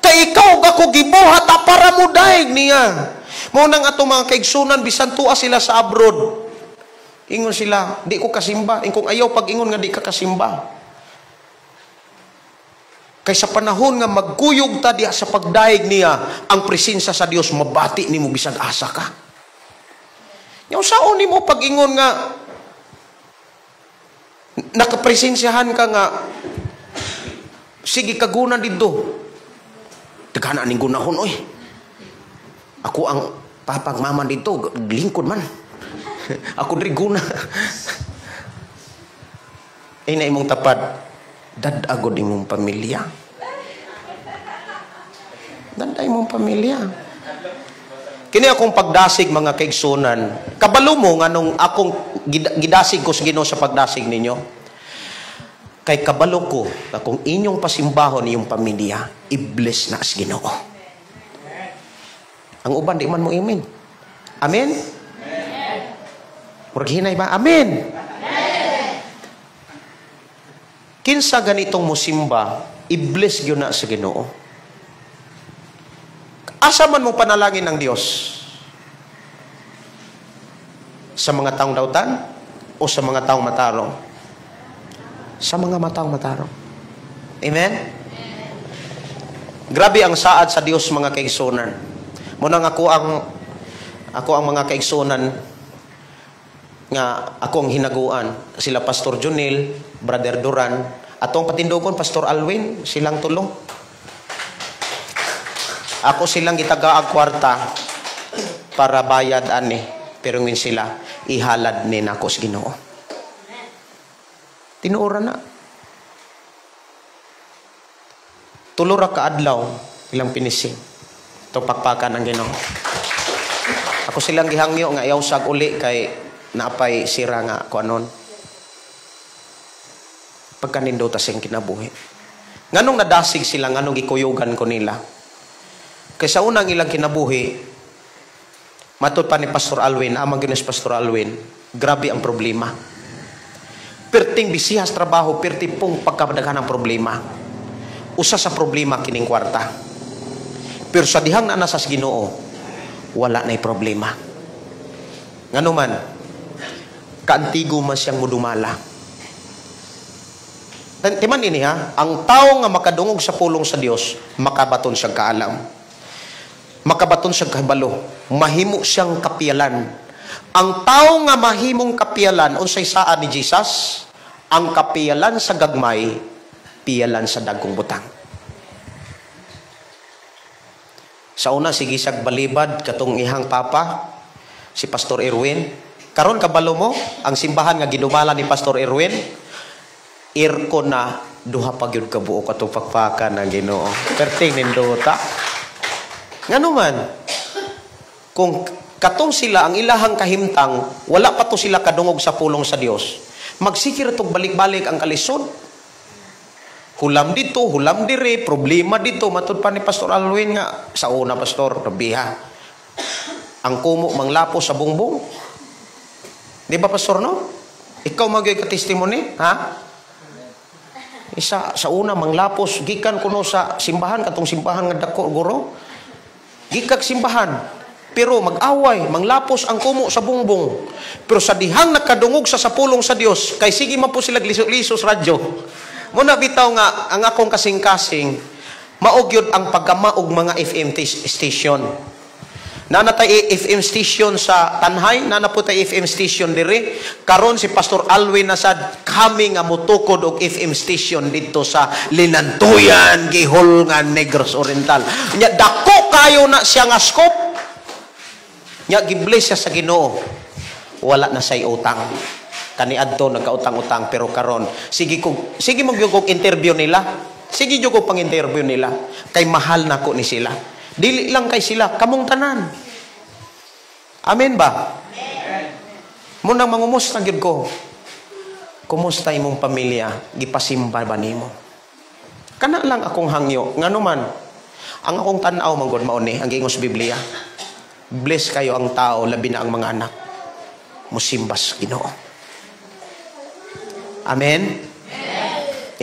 Kay ikaw ako gibuhat para mo daig niya. Mao nang atong mga kaigsunan bisan tuwa sila sa abroad. Ingon sila, di ko kasimba. Kung ayaw pag ingon nga di ka kasimba. Kay sa panahon nga magkuyog ta diha sa pagdaig niya, ang presensya sa Dios mabati nimo bisag asa ka. Yung saon nimo pag ingon nga nakapresensyahan ka nga sige kagunan dito. Tagana ning gunahon oy. Ako ang papag mama dito, lingkod man. Ako diri guna. Ina imong tapad dadagod imong pamilya. Daday imong pamilya. Kini akong pagdasig mga kaigsunan. Kabalo mo nganong akong gidasig ko sa Ginoo sa pagdasig ninyo. Kay kabalo ko na kung inyong pasimbahon iyong pamilya, i-bless na as Ginoo. Ang uban di man mo amen. Amen. Murag hinay ba? Amen. Kinsa ganitong musimba, i-bless gyud na sa Ginoo. Asa man mo panalangin ng Dios? Sa mga taong dautan o sa mga taong matarong? Sa mga taong matarong. Amen? Grabe ang saad sa Dios mga kaigsunan. Munang ako ang mga kaigsunan nga akong hinaguan, sila Pastor Junil, Brother Duran, atong patindogon Pastor Alwin, silang tulo. Ako silang gitaga ang kwarta para bayad ani, pero ngin sila ihalad ni nako sa Ginoo. Tinuora na. Tulo ra ka adlaw ilang pinising. To pakpakan ang Ginoo. Ako silang gihangyo nga ayaw sag uli kay naapay sira nga kuanon. Pagkanindo ta sing kinabuhi. Nganong nadasig sila, nganong gikuyugan ko nila. Kaysa unang ilang kinabuhi, matod pa ni Pastor Alwin, amang ginis Pastor Alwin, grabe ang problema. Perting bisihas trabaho, perting pong pagkabadagan ng problema. usa sa problema kining kwarta. Pero sa dihang na nasa Ginoo, wala na'y problema. Ngano man, kaantigo man siyang mudumala. Timan ini ha, ang tao nga makadungog sa pulong sa Dios, makabaton siyang kaalam. Makabaton siyang kabalo. Mahimo siyang kapiyalan. Ang tao nga mahimong kapiyalan, unsay saa ni Jesus, ang kapiyalan sa gagmay, piyalan sa dagkong butang. Sa una, sige siyag balibad, katong ihang papa, si Pastor Erwin. Karon kabalo mo, ang simbahan nga ginumala ni Pastor Erwin, irko na duha pa gyud ka buo katong pakpakan ng Ginoo. Perting nindota. Ngano man, kung katong sila ang ilahang kahimtang, wala pa to sila kadungog sa pulong sa Dios, magsikir tog balik-balik ang kalisod. Hulam dito, hulam dire, problema dito. Matud pa ni Pastor Alwin nga, sa una Pastor, nabiha. Ang kumo manglapo sa bungbong. Di ba Pastor, no? Ikaw magay ka-testimony, ha? Isa, sa una, manglapos, gikan kuno sa simbahan, katong simbahan nga dako, guro. Gikag simbahan. Pero mag-away, manglapos ang kumo sa bungbong. Pero sa dihang nakadungog sa sapulong sa Dios, kay sige man po sila lisos radyo. Muna bitaw nga, ang akong kasing-kasing, maugyod ang pagkamaog mga FM station. Nanatay FM station sa Tanhay, nanaputay FM station dire. Karon si Pastor Alwin nasad kami nga mutukod og FM station dito sa Linantuyan, Gihol nga Negros Oriental. Nya dako kayo na siya nga scope. Nya gibless siya sa Ginoo. Wala na say utang. Kaniadto nagkautang-utang pero karon sige magyugog interview nila. Sige jugog pang interview nila. Kay mahal nako ni sila. Dili lang kay sila, kamong tanan. Amen ba? Amen. Munang mangumusta gyud ko. Kumusta imong pamilya? Gipasimba ba nimo? Kana lang akong hangyo. Ngano man, ang akong tan-aw manggod mao ni ang giingos Biblia. Bless kayo ang tao, labi na ang mga anak. Musimbas Ginoo. Amen?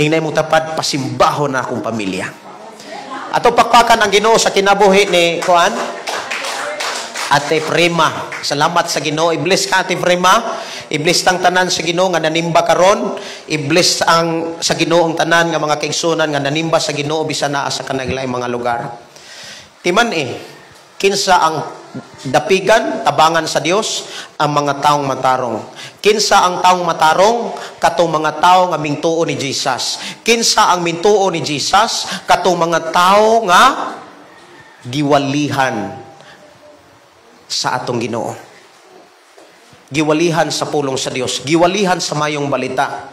Ingnay mo tapad, pasimbahon na akong pamilya. Ato pakpakan ang Ginoo sa kinabuhi ni Kuan Ate Prema. Salamat sa Ginoo. I-bless ka Ate Prema. I-bless tang tanan sa Ginoo nga nanimba karon. I-bless ang sa Ginoo ang tanan nga mga kaigsunan nga nanimba sa Ginoo bisan naa sa kanaglay mga lugar. Timan kinsa ang dapigan, tabangan sa Dios, ang mga taong matarong. Kinsa ang taong matarong, katong mga tao nga mintuo ni Jesus. Kinsa ang mintuo ni Jesus, katong mga tao nga giwalihan sa atong Ginoo. Giwalihan sa pulong sa Dios, giwalihan sa mayong balita.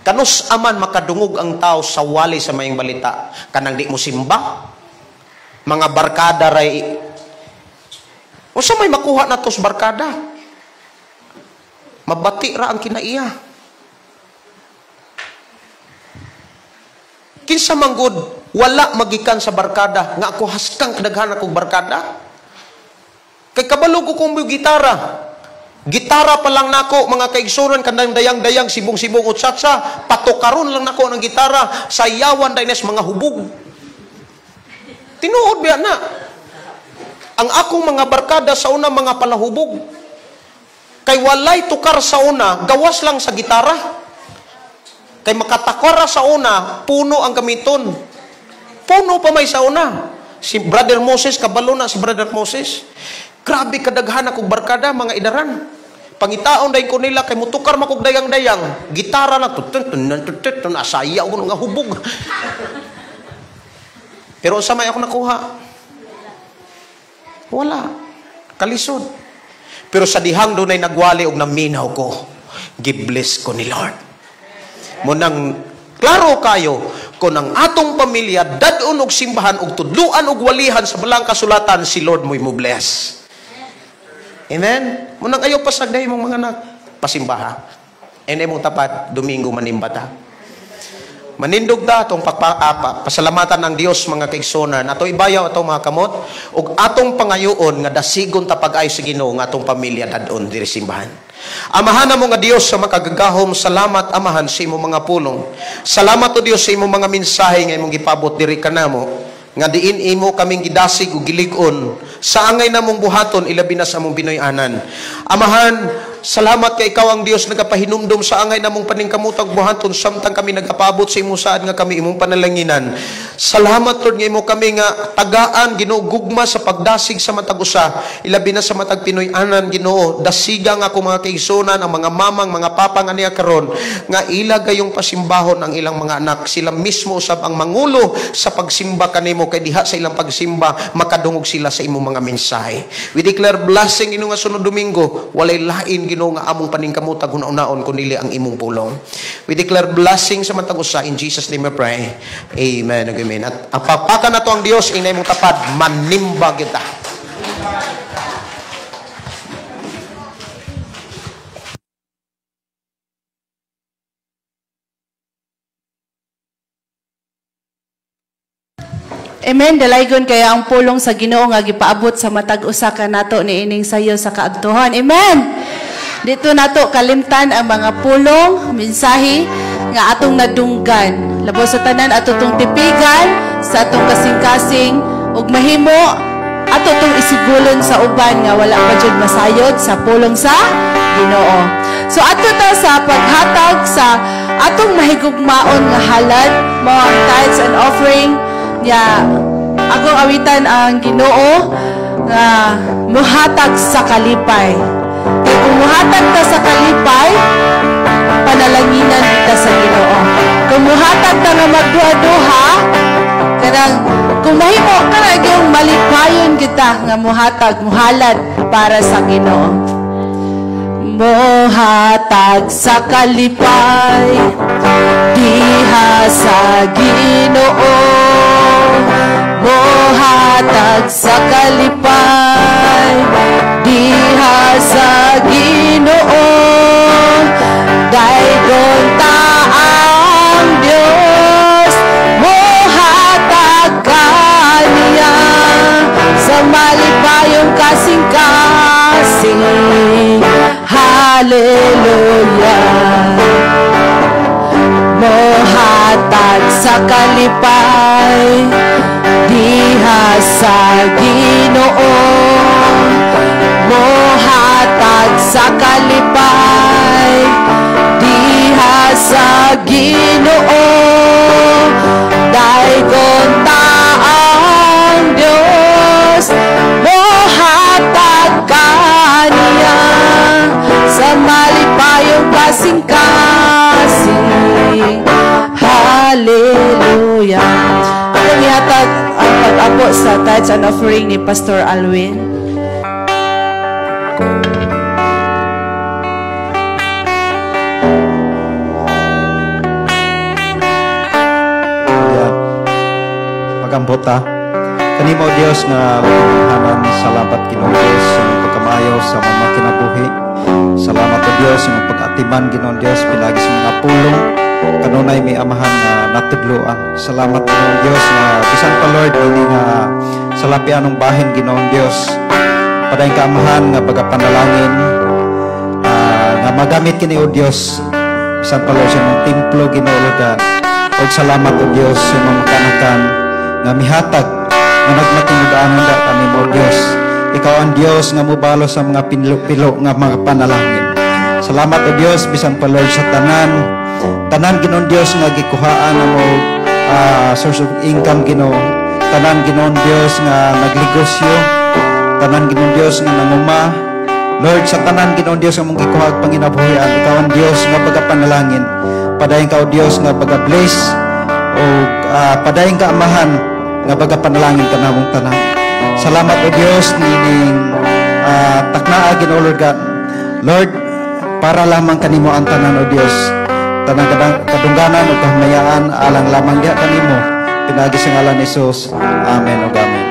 Kanus aman makadungog ang tao sa wali sa mayong balita, kanang di mo simba, mga barkada ray. O sa may makuha na tos barkada? Mabati ra ang kinaiya. Kinsa manggod wala magikan sa barkada nga ako haskang kadaghan akong barkada. Kay kabalo ko kung may gitara. Gitara pa lang nako mga kaigsuran kandang dayang-dayang sibong-sibong utsatsa, patokaron lang nako ng gitara, sayawan daynes mga hubog. Tinuod ba na? Ang akong mga barkada sa una mga palahubog. Kay walay tukar sa una, gawas lang sa gitara. Kay makatakara sa una, puno ang gamiton. Puno pa may sa una. Si Brother Moses, kabalo na si Brother Moses. Grabe kadaghan akong barkada, mga idaran. Pangitaon dahin ko nila, kay mutukar makog dayang-dayang. Gitara lang, asayaw ko nga hubog. Pero sa may ako nakuha. Wala. Kalisod. Pero sa dihang doon ay nagwali og naminaw ko. Gibless ko ni Lord. Munang klaro kayo kung ang atong pamilya dadon og simbahan og tudluan og walihan sa balang kasulatan, si Lord mo'y mo bless. Amen? Munang ayaw pasagday mong mga anak pasimbaha. Ene mong tapat Domingo manimbata. Manindog ta atong pasalamatan ng Dios mga kaigsonan. Ato ibayaw atong mga kamot ug atong pangayoon nga dasigon ta pag-ayo sa Ginoo nga atong pamilya dadon diri simbahan. Amahan na mo nga Dios sa makagagahom, salamat amahan sa imong mga pulong. Salamat o Dios sa imong mga mensahe nga imong gipabot diri kanamo, nga diin imo kaming gidasig ug gilig-on sa angay namong buhaton ilabi na sa among Binoy-anan. Amahan, salamat kay ikaw ang Dios nagapahinumdum sa angay namong paningkamutag buhaton samtang kami nagapabot sa imong saad nga kami imong panalanginan. Salamat Lord nga imo kami nga tagaan Ginoo gugma sa pagdasig sa matag usa ilabi na sa matag Pinoy-anan Ginoo. Dasiga nga ako mga kaigsunan, ang mga mamang, mga papang aniya karon nga ila gayong pasimbahon ang ilang mga anak. Sila mismo usab ang mangulo sa pagsimba kanimo kay diha sa ilang pagsimba makadungog sila sa imong mga mensahe. We declare blessing Ginoo nga sunod Domingo, walay lain Ginoo nga among paningkamutag hunaon-naon kundi ang imong pulong. We declare blessing sa matag usa in Jesus name I pray. Amen. Amen. At apapakan na to ang Dios inay mong tapad manimba kita. Amen. Dalaygon kaya ang pulong sa Ginoo nga gipaabot sa matag usa ka nato ni ining sayo sa kaadtuhan. Amen. Dito nato kalimtan ang mga pulong, mensahe nga atong nadunggan. Labo sa tanan ato tong tipigan sa atong kasing-kasing ug mahimo ato tong isigulon sa uban nga wala pa jud masayod sa pulong sa Ginoo. So ato ta sa paghatag sa atong mahigugmaon nga halad, mga tithes and offering ya akong awitan ang Ginoo nga muhatag sa kalipay. Kaya kung muhatag ta sa kalipay, panalanginan kita sa Ginoo. Kung muhatag ta nga magduha-duha, kanang kung mahimo kanang yung malipayon kita nga muhatag, muhalad para sa Ginoo. Muhatag sa kalipay, diha sa Ginoo. Muhatag sa kalipay, diha sa Ginoo. Daygon ta ang Dios, muhatag kaniya sa malipayong kasing-kasing. Hallelujah. Muhatag sa kalipay, diha sa Ginoo. Muhatag sa kalipay, diha sa Ginoo. Daygon ta ang Dios, muhatag kaniya sa malipayong kasing-kasing. Hallelujah. Ang ihatag ang pag-apo sa tithes and offering ni Pastor Alwin. Magambot ta. Kanimo Dios nga hanan salamat Ginoo Dios sa pagkamayo sa mga kinabuhi. Salamat o Dios sa pag-atiman Ginoo Dios pinagi sa mga pulong kanunay may amahan nga natudloan. Salamat Ginoo Dios nga bisan pa Lord ini nga sa lapianong bahin Ginoo Dios. Paday ka amahan nga pagapanalangin nga magamit kini o Dios bisan pa Lord sa mga templo Ginoo Lord. Og salamat o Dios sa mga kanakan nga mihatag nga nagmatinudaanan da kanimo Dios. Ikaw ang Dios nga mubalo sa mga pilo nga mga panalangin. Salamat o Dios bisan pa Lord sa tanan Ginoon Dios nga gikuhaan mo source of income Ginoo. Tanan Ginoon Dios nga nagligosyo. Tanan Ginoon Dios nga namuma. Lord sa tanan Ginoon Dios nga mong gikuha panginabuhian. Ikaw ang Dios nga pagapanalangin. Padayon ka o Dios nga pagabless o padayon ka amahan nga pagapanalangin ka namong tanan. Salamat o Dios nining taknaa Ginoo Lord God. Lord, para lamang kanimo ang tanan o Dios. Tanang kadungganan o kahumayaan alang lamang diha kanimo. Pinagi sa ngalan ni Jesus. Amen o amen.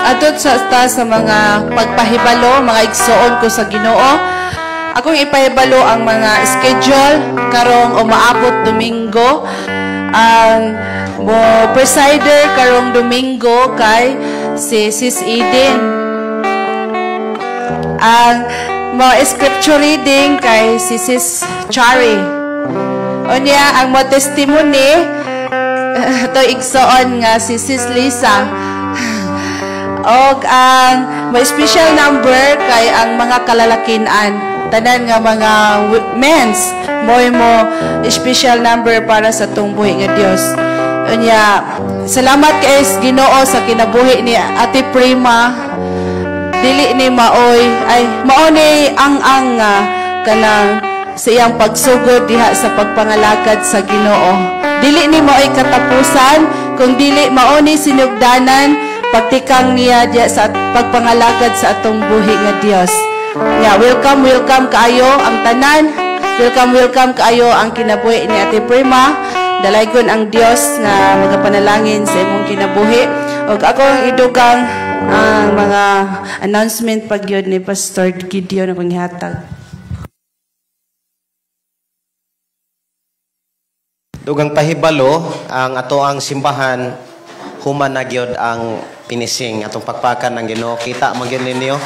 Adot sa mga pagpahibalo, mga igsoon ko sa Ginoo. akong ipahibalo ang mga schedule karong umaabot Domingo. Ang mo presider karong Domingo kay si Sis Eden. Ang mo scripture reading kay si Sis Chari. Unya ang mo testimony to igsoon nga si Sis Lisa. Og ang may special number kay ang mga kalalakinan, tanan nga mga men's mo special number para sa tong buhi nga Dios. Unya, salamat kay Ginoo sa kinabuhi ni Ate Prima. Dili ni maoy ay mao ni ang kanang sa iyang pagsugod diha sa pagpangalagad sa Ginoo. Dili ni maoy katapusan kung dili mao ni sinugdanan pagtikang niya diya sa pagpangalagad sa atong buhi nga Dios. Nga, welcome kaayo ang tanan. Welcome kaayo ang kinabuhi ni Ate Prima. Dalaygon ang Dios nga magapanalangin sa imong kinabuhi. Og ako ang idugang ang mga announcement pagyod ni Pastor Gideon akong ihatag. Dugang pahibalo ang ato ang simbahan human na gyud ang pinising atong pagpakan ng Ginoo. Kita man gyud ninyo.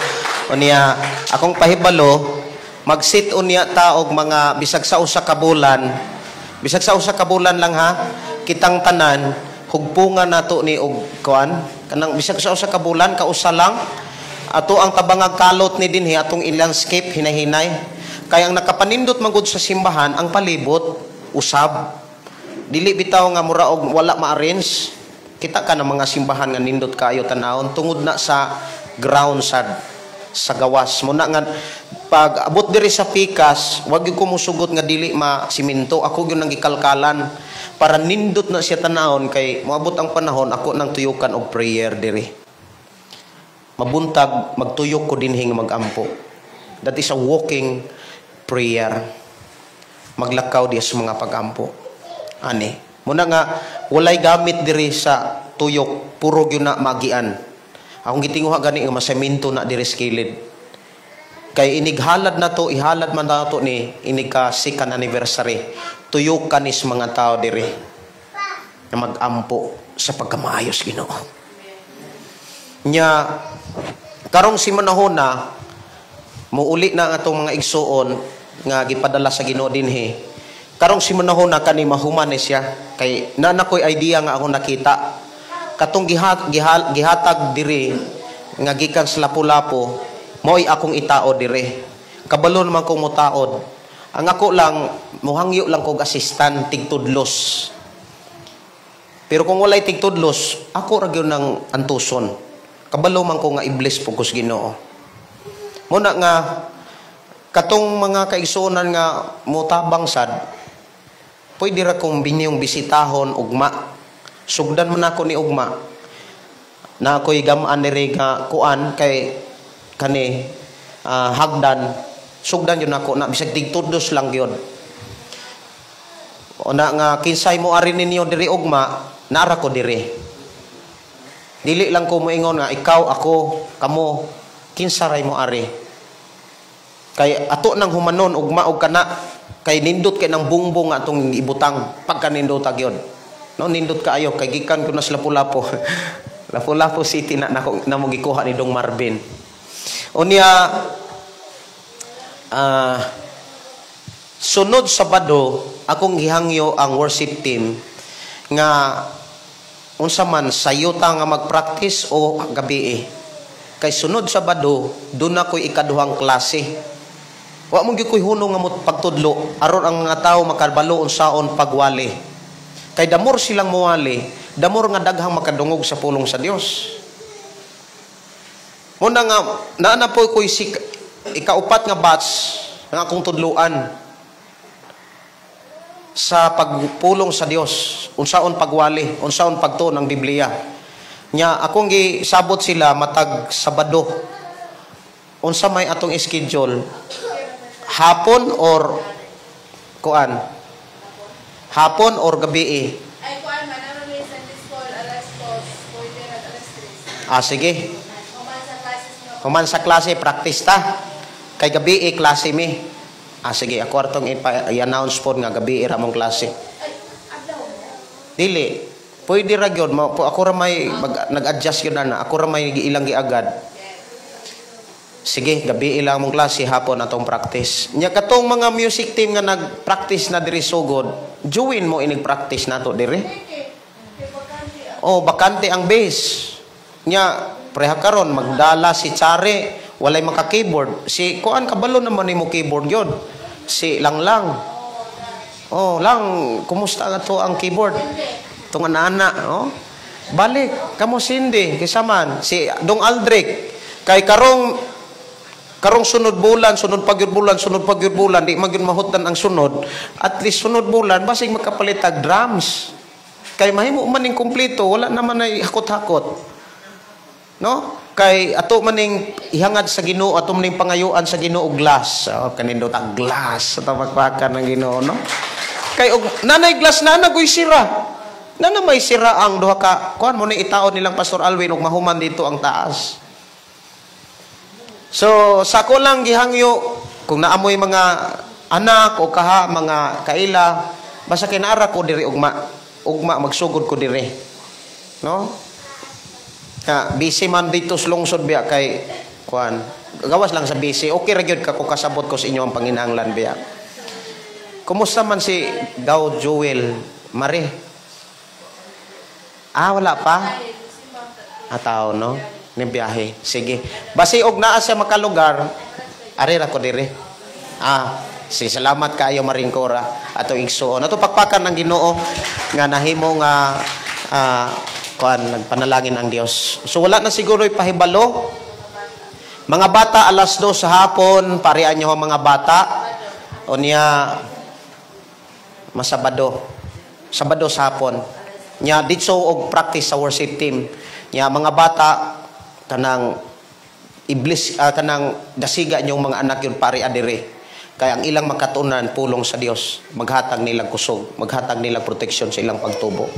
Unya akong pahibalo magsit unya ta og mga bisag sa usa ka bulan. Bisag sa usa ka bulan lang ha. Kitang tanan hugpungan nato ni og kuan kanang bisag sa usa ka bulan kausa lang ato ang tabangag kalot ni dinhi atong landscape hinahinay. Kaya ang nakapanindot magud sa simbahan ang palibot usab. Dili bitaw nga mura og wala ma-arrange. Kita ka ng mga simbahan nga nindot kayo tanawon tungod na sa ground sa gawas. Muna nga pag abot diri sa pikas, wag gyud ko musugot nga dili ma-siminto. Ako gyud nang gikalkalan para nindot na siya tanawon kay moabot ang panahon ako nang tuyukan og prayer diri. Mabuntag magtuyok ko dinhi nga magampo. That is a walking prayer. Maglakaw diya sa mga pagampo. Ani. Muna nga walay gamit diri sa tuyok, puro gyud na magian. Akong gitinguha gani nga masemento na diri sa kilid. Kay inighalad na to, ihalad man na to ni inig ka second anniversary. Tuyokan is mga tao diri na magampo sa pagkamaayos Ginoo. Nya karong si manahon na muuli na atong mga igsuon nga gipadala sa Ginoo dinhi. Karong si manahon na kani mahuman siya kay nanakoy idea nga ako nakita katong gihatag diri nga gikan sa Lapu-Lapu mo'y akong itao diri kabalo naman kong mutaod ang ako lang muhangyo lang kog assistant tigtudlos pero kung walay tigtudlos ako ra gyud nang antuson kabalo man ko nga iblis pugos Ginoo muna nga katong mga kaigsuonan nga mutabang sad pwede ra kong binyong bisitahon ugma. Sugdan man ako ni ugma. Na ako'y gamaan diri nga kuan kay kani hagdan. Sugdan yun ako na bisag tigtudlos lang yun. O na nga kinsay mo ari ninyo diri ugma, nara ko diri. Dili lang ko moingon nga ikaw ako kamo kinsaray mo ari. Kay ato nang humanon ugma og kana kay nindot kay nang bungbong atong ibutang pagka nindot agyon no nindot kaayo kay gikan ko na sa Lapu-Lapu Lapu-Lapu City na mo gikuha ni Dong Marvin unya sunod Sabado akong gihangyo ang worship team nga unsa man sayuta nga magpractice o gabi kay sunod Sabado doon ako'y ikaduhang klase. Wa mo gyud koy hunong nga pagtudlo aron ang mga tawo makabalo unsaon pagwali. Kay damor silang muwali, damor nga daghang makadungog sa pulong sa Dios. Muna nga naana po koy ikaupat nga batch nga akong tudluan sa pagpulong sa Dios, unsaon pagwali, unsaon pagtuon ng Biblia. Nya akong gisabot sila matag Sabado. Unsa may atong schedule? Hapon or kuan? Hapon or gabi? Ay kuan man naron ni Sunday school alas 2, pwede na alas 3. Sige. Human sa klase practice ta. Kay gabi klase mi. Sige, ako atong i-announce po nga gabi ira mong klase. Dili. Pwede ra gyud mo ako ra may nag-adjust yun na. Ako ra may ilang giagad. Sige, gabi ilang mong klase hapon atong practice. Nya katong mga music team nga nag-practice na diri sugod, join mo inig-practice nato diri. Oh, bakante ang bass. Nya preha karon magdala si Chare, walay maka-keyboard. Si kuan kabalo naman nimo keyboard gyud. Si Lang. Oh, Lang, kumusta nga to ang keyboard? Itong anak, oh. Balik, kamo Cindy, kisaman. Si Dong Aldrich, kay karong sunod bulan, sunod pagyud bulan, di magyud mahutdan ang sunod. At least sunod bulan, basig makapalitag drums. Kay mahimo man ning kumpleto, wala naman ay hakot-hakot. No? Kay ato maning ihangad sa Ginoo, ato maning pangayuan sa Ginoo og glass. Oh, kanindot ang glass sa pagpakan ng Ginoo, no? Kay og nanay glass na nagoy sira. Nana may sira ang duha ka kuan mo ni itaon nilang Pastor Alwin og mahuman dito ang taas. So sa ko lang gihangyo kung naamoy mga anak o kaha mga kaila basta kinaara ko diri ugma magsugod ko diri. No? Busy man dito sa lungsod biya kay kuan gawas lang sa busy. Okay ra gyud ka ko kasabot ko sa inyo ang panginahanglan biya. Kumusta man si Daw Joel Mare? Wala pa? Tao, no? Ni biyahe. Sige. Basi og naa siya makalugar, ari ra ko diri. Salamat kaayo Maringkora ato igsuon. Ato pakpakan ng Ginoo nga nahimo nga nagpanalangin ang Dios. So wala na siguro ipahibalo. Mga bata alas 2 sa hapon, parian niyo ang mga bata. O niya Sabado sa hapon. Nya dito og practice sa worship team. Nya mga bata kanang kanang dasiga niyong mga anak yun pari adire. Kaya ang ilang makatunan pulong sa Dios, maghatag nilang kusog, maghatag nilang proteksyon sa ilang pagtubo.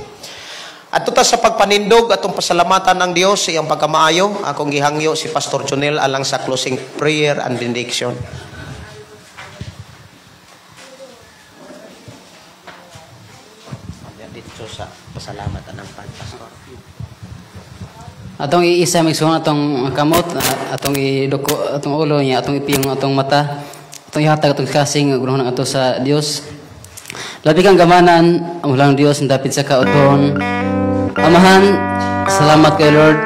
At tuta sa pagpanindog atong pasalamatan ng Dios sa iyang pagkamaayo, akong gihangyo si Pastor Jonel alang sa closing prayer and benediction. Dito sa pasalamatan ng Pastor. Atong iisa migsuon atong kamot, atong iduko atong ulo niya, atong ipiyong atong mata, atong ihatag atong kasing guluhon ato sa Dios. Labi kang gamanan ang ulang Dios dapit sa kaudon. Amahan, salamat kay Lord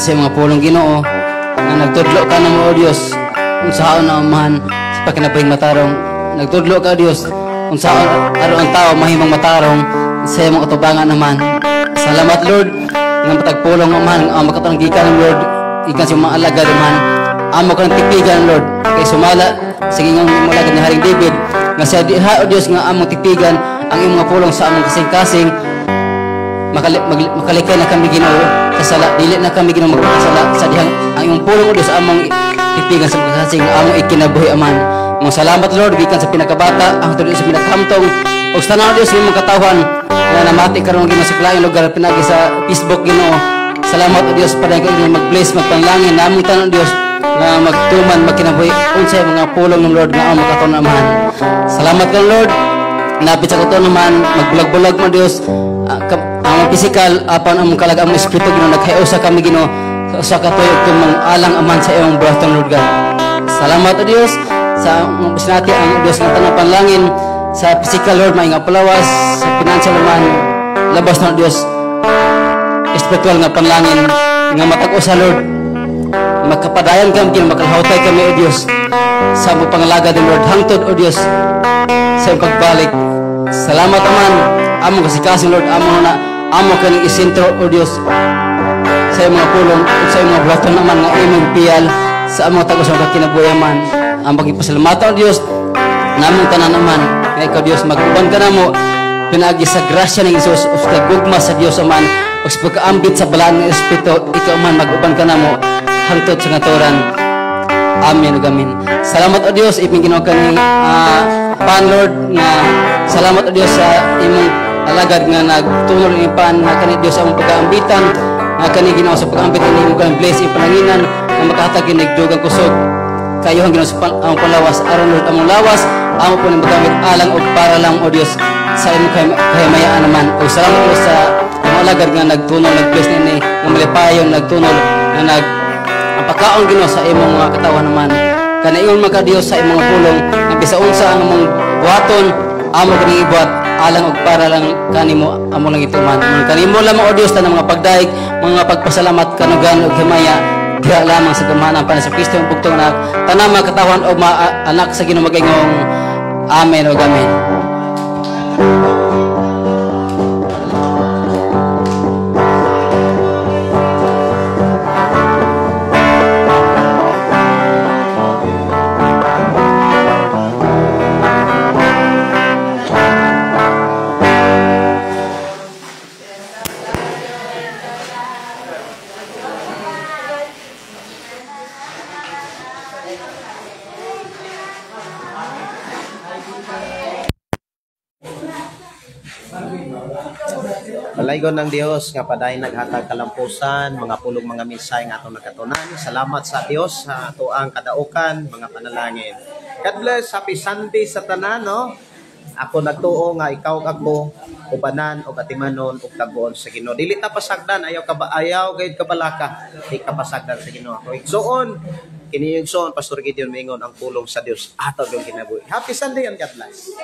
sa mga pulong Ginoo nga nagtudlo ka namo o Dios unsaon na amahan sa pagkinabahing matarong. Nagtudlo ka Dios unsaon aron ang tao mahimong matarong sa imong atubangan naman. Salamat Lord nga matagpulong amahan ang makatang gikan ng Lord ikan sa mga alagad man. Amo ka ng tipigan Lord kay sumala sige nga mga alagad ni Haring David nga sa diha o Dios nga among tipigan ang imong mga pulong sa among kasing-kasing. Makalikay na kami Ginoo kasala dili na kami Ginoo magkasala sa dihang ang imong pulong o Dios among tipigan sa kasing among ikinabuhi aman. Mga salamat Lord gikan sa pinakabata ang tuloy sa pinakahamtong og sa tanaw Dios imong katawhan na namati karon Ginoo sa laing lugar pinagi sa Facebook Ginoo. Salamat o Dios para kay mag-bless magpanlangin namong tanan Dios na magtuman magkinabuhi unsay mga pulong ng Lord nga among katon amahan. Salamat kang Lord napit sa katon naman magbulag-bulag mo Dios ang physical apan ang kalag ang espiritu Ginoo naghayo sa kami Ginoo sa katuyo tumang alang aman sa iyong buhatong Lord God. Salamat o Dios sa bisinati ang Dios nga tanang panlangin sa physical Lord may nga palawas sa financial naman labas na Dios espiritual nga panlangin nga matag-o sa Lord magkapadayan kami Ginoo makalhawtay kami o Dios sa among pangalaga din Lord hangtod o Dios sa iyong pagbalik. Salamat aman among kasikasin Lord amo kaning isentro o Dios sa iyong mga pulong at sa iyong mga buhaton naman nga imong piyal sa among tagos nga kinabuhi man ang pagpasalamatan o Dios namong tanan naman nga ikaw Dios mag-uban ka namo pinagi sa grasya ng Hesus o sa gugma sa Dios aman o sa pagkaambit sa balaan ng Espiritu ikaw man mag-uban ka namo hangtod sa ngaturan. Amen ug amen. Salamat o Dios iping Ginoo kani pan Lord nga salamat o Dios sa imong alagad nga nagtunol ni pan nga kani Dios among pagkaambitan nga kani Ginoo sa pag-ambit ni imong kan bless ipananginan nga makahatag kinig dugang kusog kayo ang Ginoo sa ang palawas aron Lord among lawas amo po nang magamit alang og para lang o Dios sa imong kahimayaan naman. O salamat po sa mga alagad nga nagtunol, nag-bless ni nga malipayon, nagtunol na ang pagkaon Ginoo sa imong mga katawan naman. Kana ingon man ka Dios sa imong pulong nga bisan unsa ang imong buhaton amo kini ibuhat alang og para lang kanimo amo lang ituman. Kanimo lamang o Dios tanang mga pagdaig, mga pagpasalamat kanugan ug himaya diha lamang sa gamhanan pa sa Kristo ang bugtong na tanang mga katawan o mga anak sa Ginoo magingong amen o amen. Palaygon ng Dios nga paday naghatag kalampusan, mga pulong mga minsay nga atong nakatunan. Salamat sa Dios sa atoang kadaukan, mga panalangin. God bless, happy Sunday sa tanan, no? Ako nagtuo nga ikaw ako ubanan o katimanon o taguon sa Ginoo. Dili ta pasagdan, ayaw gayud kabalaka, di ka pasagdan sa Ginoo. Ako igsoon, kini igsoon Pastor Gideon mingon ang pulong sa Dios ato yung kinabuhi. Happy Sunday and God bless.